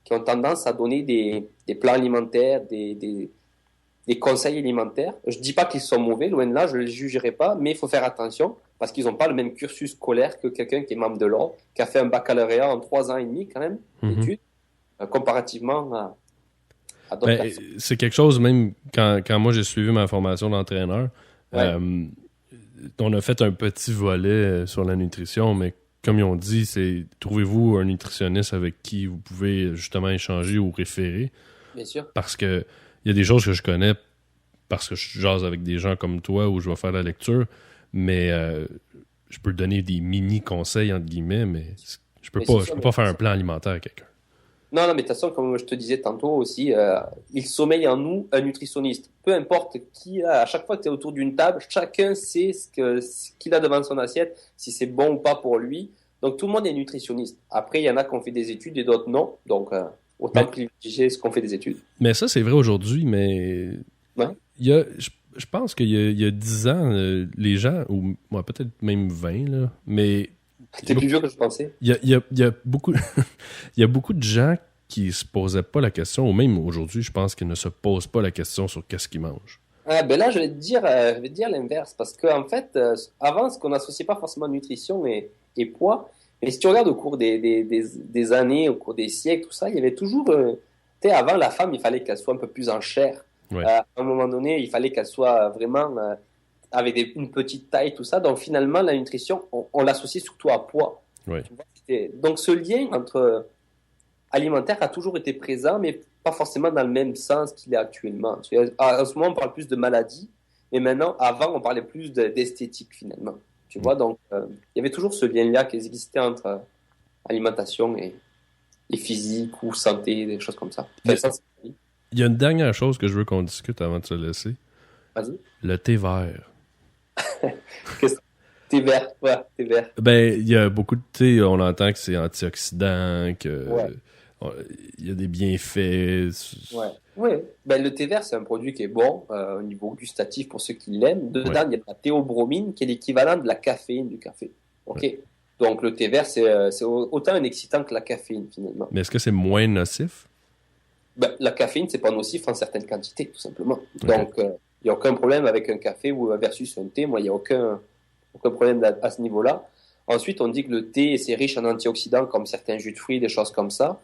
qui ont tendance à donner des plans alimentaires, des conseils alimentaires. Je ne dis pas qu'ils sont mauvais, loin de là, je ne les jugerai pas, mais il faut faire attention parce qu'ils n'ont pas le même cursus scolaire que quelqu'un qui est membre de l'ordre, qui a fait un baccalauréat en 3 ans et demi quand même, d'études, comparativement à d'autres personnes. C'est quelque chose, même quand moi j'ai suivi ma formation d'entraîneur, Ouais. on a fait un petit volet sur la nutrition, mais comme ils ont dit, c'est trouvez-vous un nutritionniste avec qui vous pouvez justement échanger ou référer. Bien sûr. Parce que il y a des choses que je connais parce que je jase avec des gens comme toi où je vais faire la lecture, mais je peux donner des mini-conseils entre guillemets, mais je peux pas faire un plan alimentaire à quelqu'un. Non, mais de toute façon, comme je te disais tantôt aussi, il sommeille en nous un nutritionniste. Peu importe qui, à chaque fois que tu es autour d'une table, chacun sait ce qu'il a devant son assiette, si c'est bon ou pas pour lui. Donc tout le monde est nutritionniste. Après, il y en a qui ont fait des études et d'autres non. Donc autant privilégier ce qu'on fait des études. Mais ça, c'est vrai aujourd'hui, mais ouais. Je pense qu'il y a 10 ans, les gens, ou peut-être même 20, là, mais... T'es plus vieux que je pensais. Il y a beaucoup il y a beaucoup de gens qui se posaient pas la question, ou même aujourd'hui, je pense qu'ils ne se posent pas la question sur qu'est-ce qu'ils mangent. Ah, ben là, je vais te dire l'inverse, parce qu'en fait, avant, ce qu'on n'associait pas forcément nutrition et poids, mais si tu regardes au cours des années, au cours des siècles, tout ça, il y avait toujours... tu sais, avant, la femme, il fallait qu'elle soit un peu plus en chair. Ouais. À un moment donné, il fallait qu'elle soit vraiment... avec une petite taille, tout ça. Donc finalement, la nutrition, on l'associe surtout à poids. Ouais. Tu vois, Donc ce lien entre alimentaire a toujours été présent, mais pas forcément dans le même sens qu'il est actuellement. En ce moment, on parle plus de maladie, mais maintenant, avant, on parlait plus d'esthétique finalement. Tu vois, donc il y avait toujours ce lien-là qui existait entre alimentation et physique ou santé, des choses comme ça. Enfin, il y a une dernière chose que je veux qu'on discute avant de se laisser. Vas-y. Le thé vert. Qu'est-ce que thé vert? Ouais, thé vert. Ben, il y a beaucoup de thé, on entend que c'est antioxydant, que il y a des bienfaits. Ouais. Ben, le thé vert, c'est un produit qui est bon au niveau gustatif pour ceux qui l'aiment. Dedans, il y a de la théobromine qui est l'équivalent de la caféine du café. OK? Ouais. Donc, le thé vert, c'est autant un excitant que la caféine, finalement. Mais est-ce que c'est moins nocif? Ben, la caféine, c'est pas nocif en certaines quantités, tout simplement. Okay. Donc, il n'y a aucun problème avec un café versus un thé. Moi, il n'y a aucun problème à ce niveau-là. Ensuite, on dit que le thé, c'est riche en antioxydants, comme certains jus de fruits, des choses comme ça.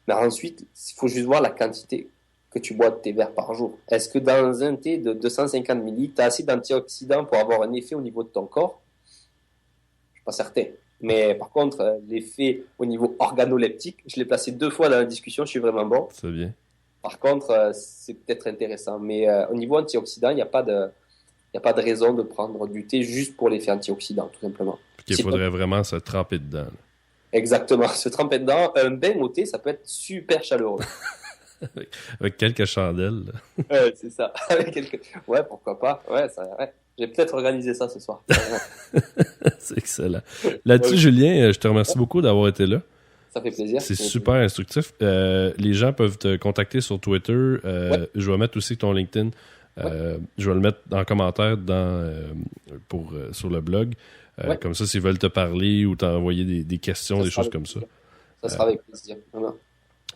Mais ensuite, il faut juste voir la quantité que tu bois de thé vert par jour. Est-ce que dans un thé de 250 ml, tu as assez d'antioxydants pour avoir un effet au niveau de ton corps? Je ne suis pas certain. Mais par contre, l'effet au niveau organoleptique, je l'ai placé 2 fois dans la discussion, je suis vraiment bon. C'est bien. Par contre, c'est peut-être intéressant. Mais au niveau antioxydant, il n'y a pas de raison de prendre du thé juste pour l'effet antioxydant, tout simplement. Il faudrait vraiment se tremper dedans. Là. Exactement, se tremper dedans. Un bain au thé, ça peut être super chaleureux. Avec quelques chandelles. C'est ça. Ouais, pourquoi pas. Ouais. Je vais peut-être organiser ça ce soir. C'est excellent. Là-dessus, Julien, je te remercie beaucoup d'avoir été là. Ça fait plaisir. C'est super instructif. Les gens peuvent te contacter sur Twitter. Je vais mettre aussi ton LinkedIn. Je vais le mettre en commentaire sur le blog. Comme ça, s'ils veulent te parler ou t'envoyer des questions, des choses comme ça. Ça sera avec plaisir. Vraiment.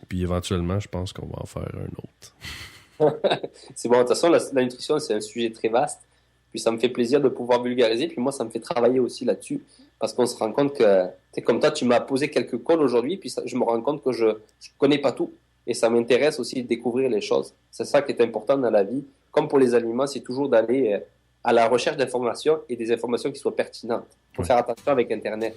Puis éventuellement, je pense qu'on va en faire un autre. C'est bon. De toute façon, la nutrition, c'est un sujet très vaste. Puis ça me fait plaisir de pouvoir vulgariser. Puis moi, ça me fait travailler aussi là-dessus. Parce qu'on se rend compte que, comme toi, tu m'as posé quelques calls aujourd'hui. Puis je me rends compte que je connais pas tout. Et ça m'intéresse aussi de découvrir les choses. C'est ça qui est important dans la vie. Comme pour les aliments, c'est toujours d'aller à la recherche d'informations et des informations qui soient pertinentes. Il faut faire attention avec Internet.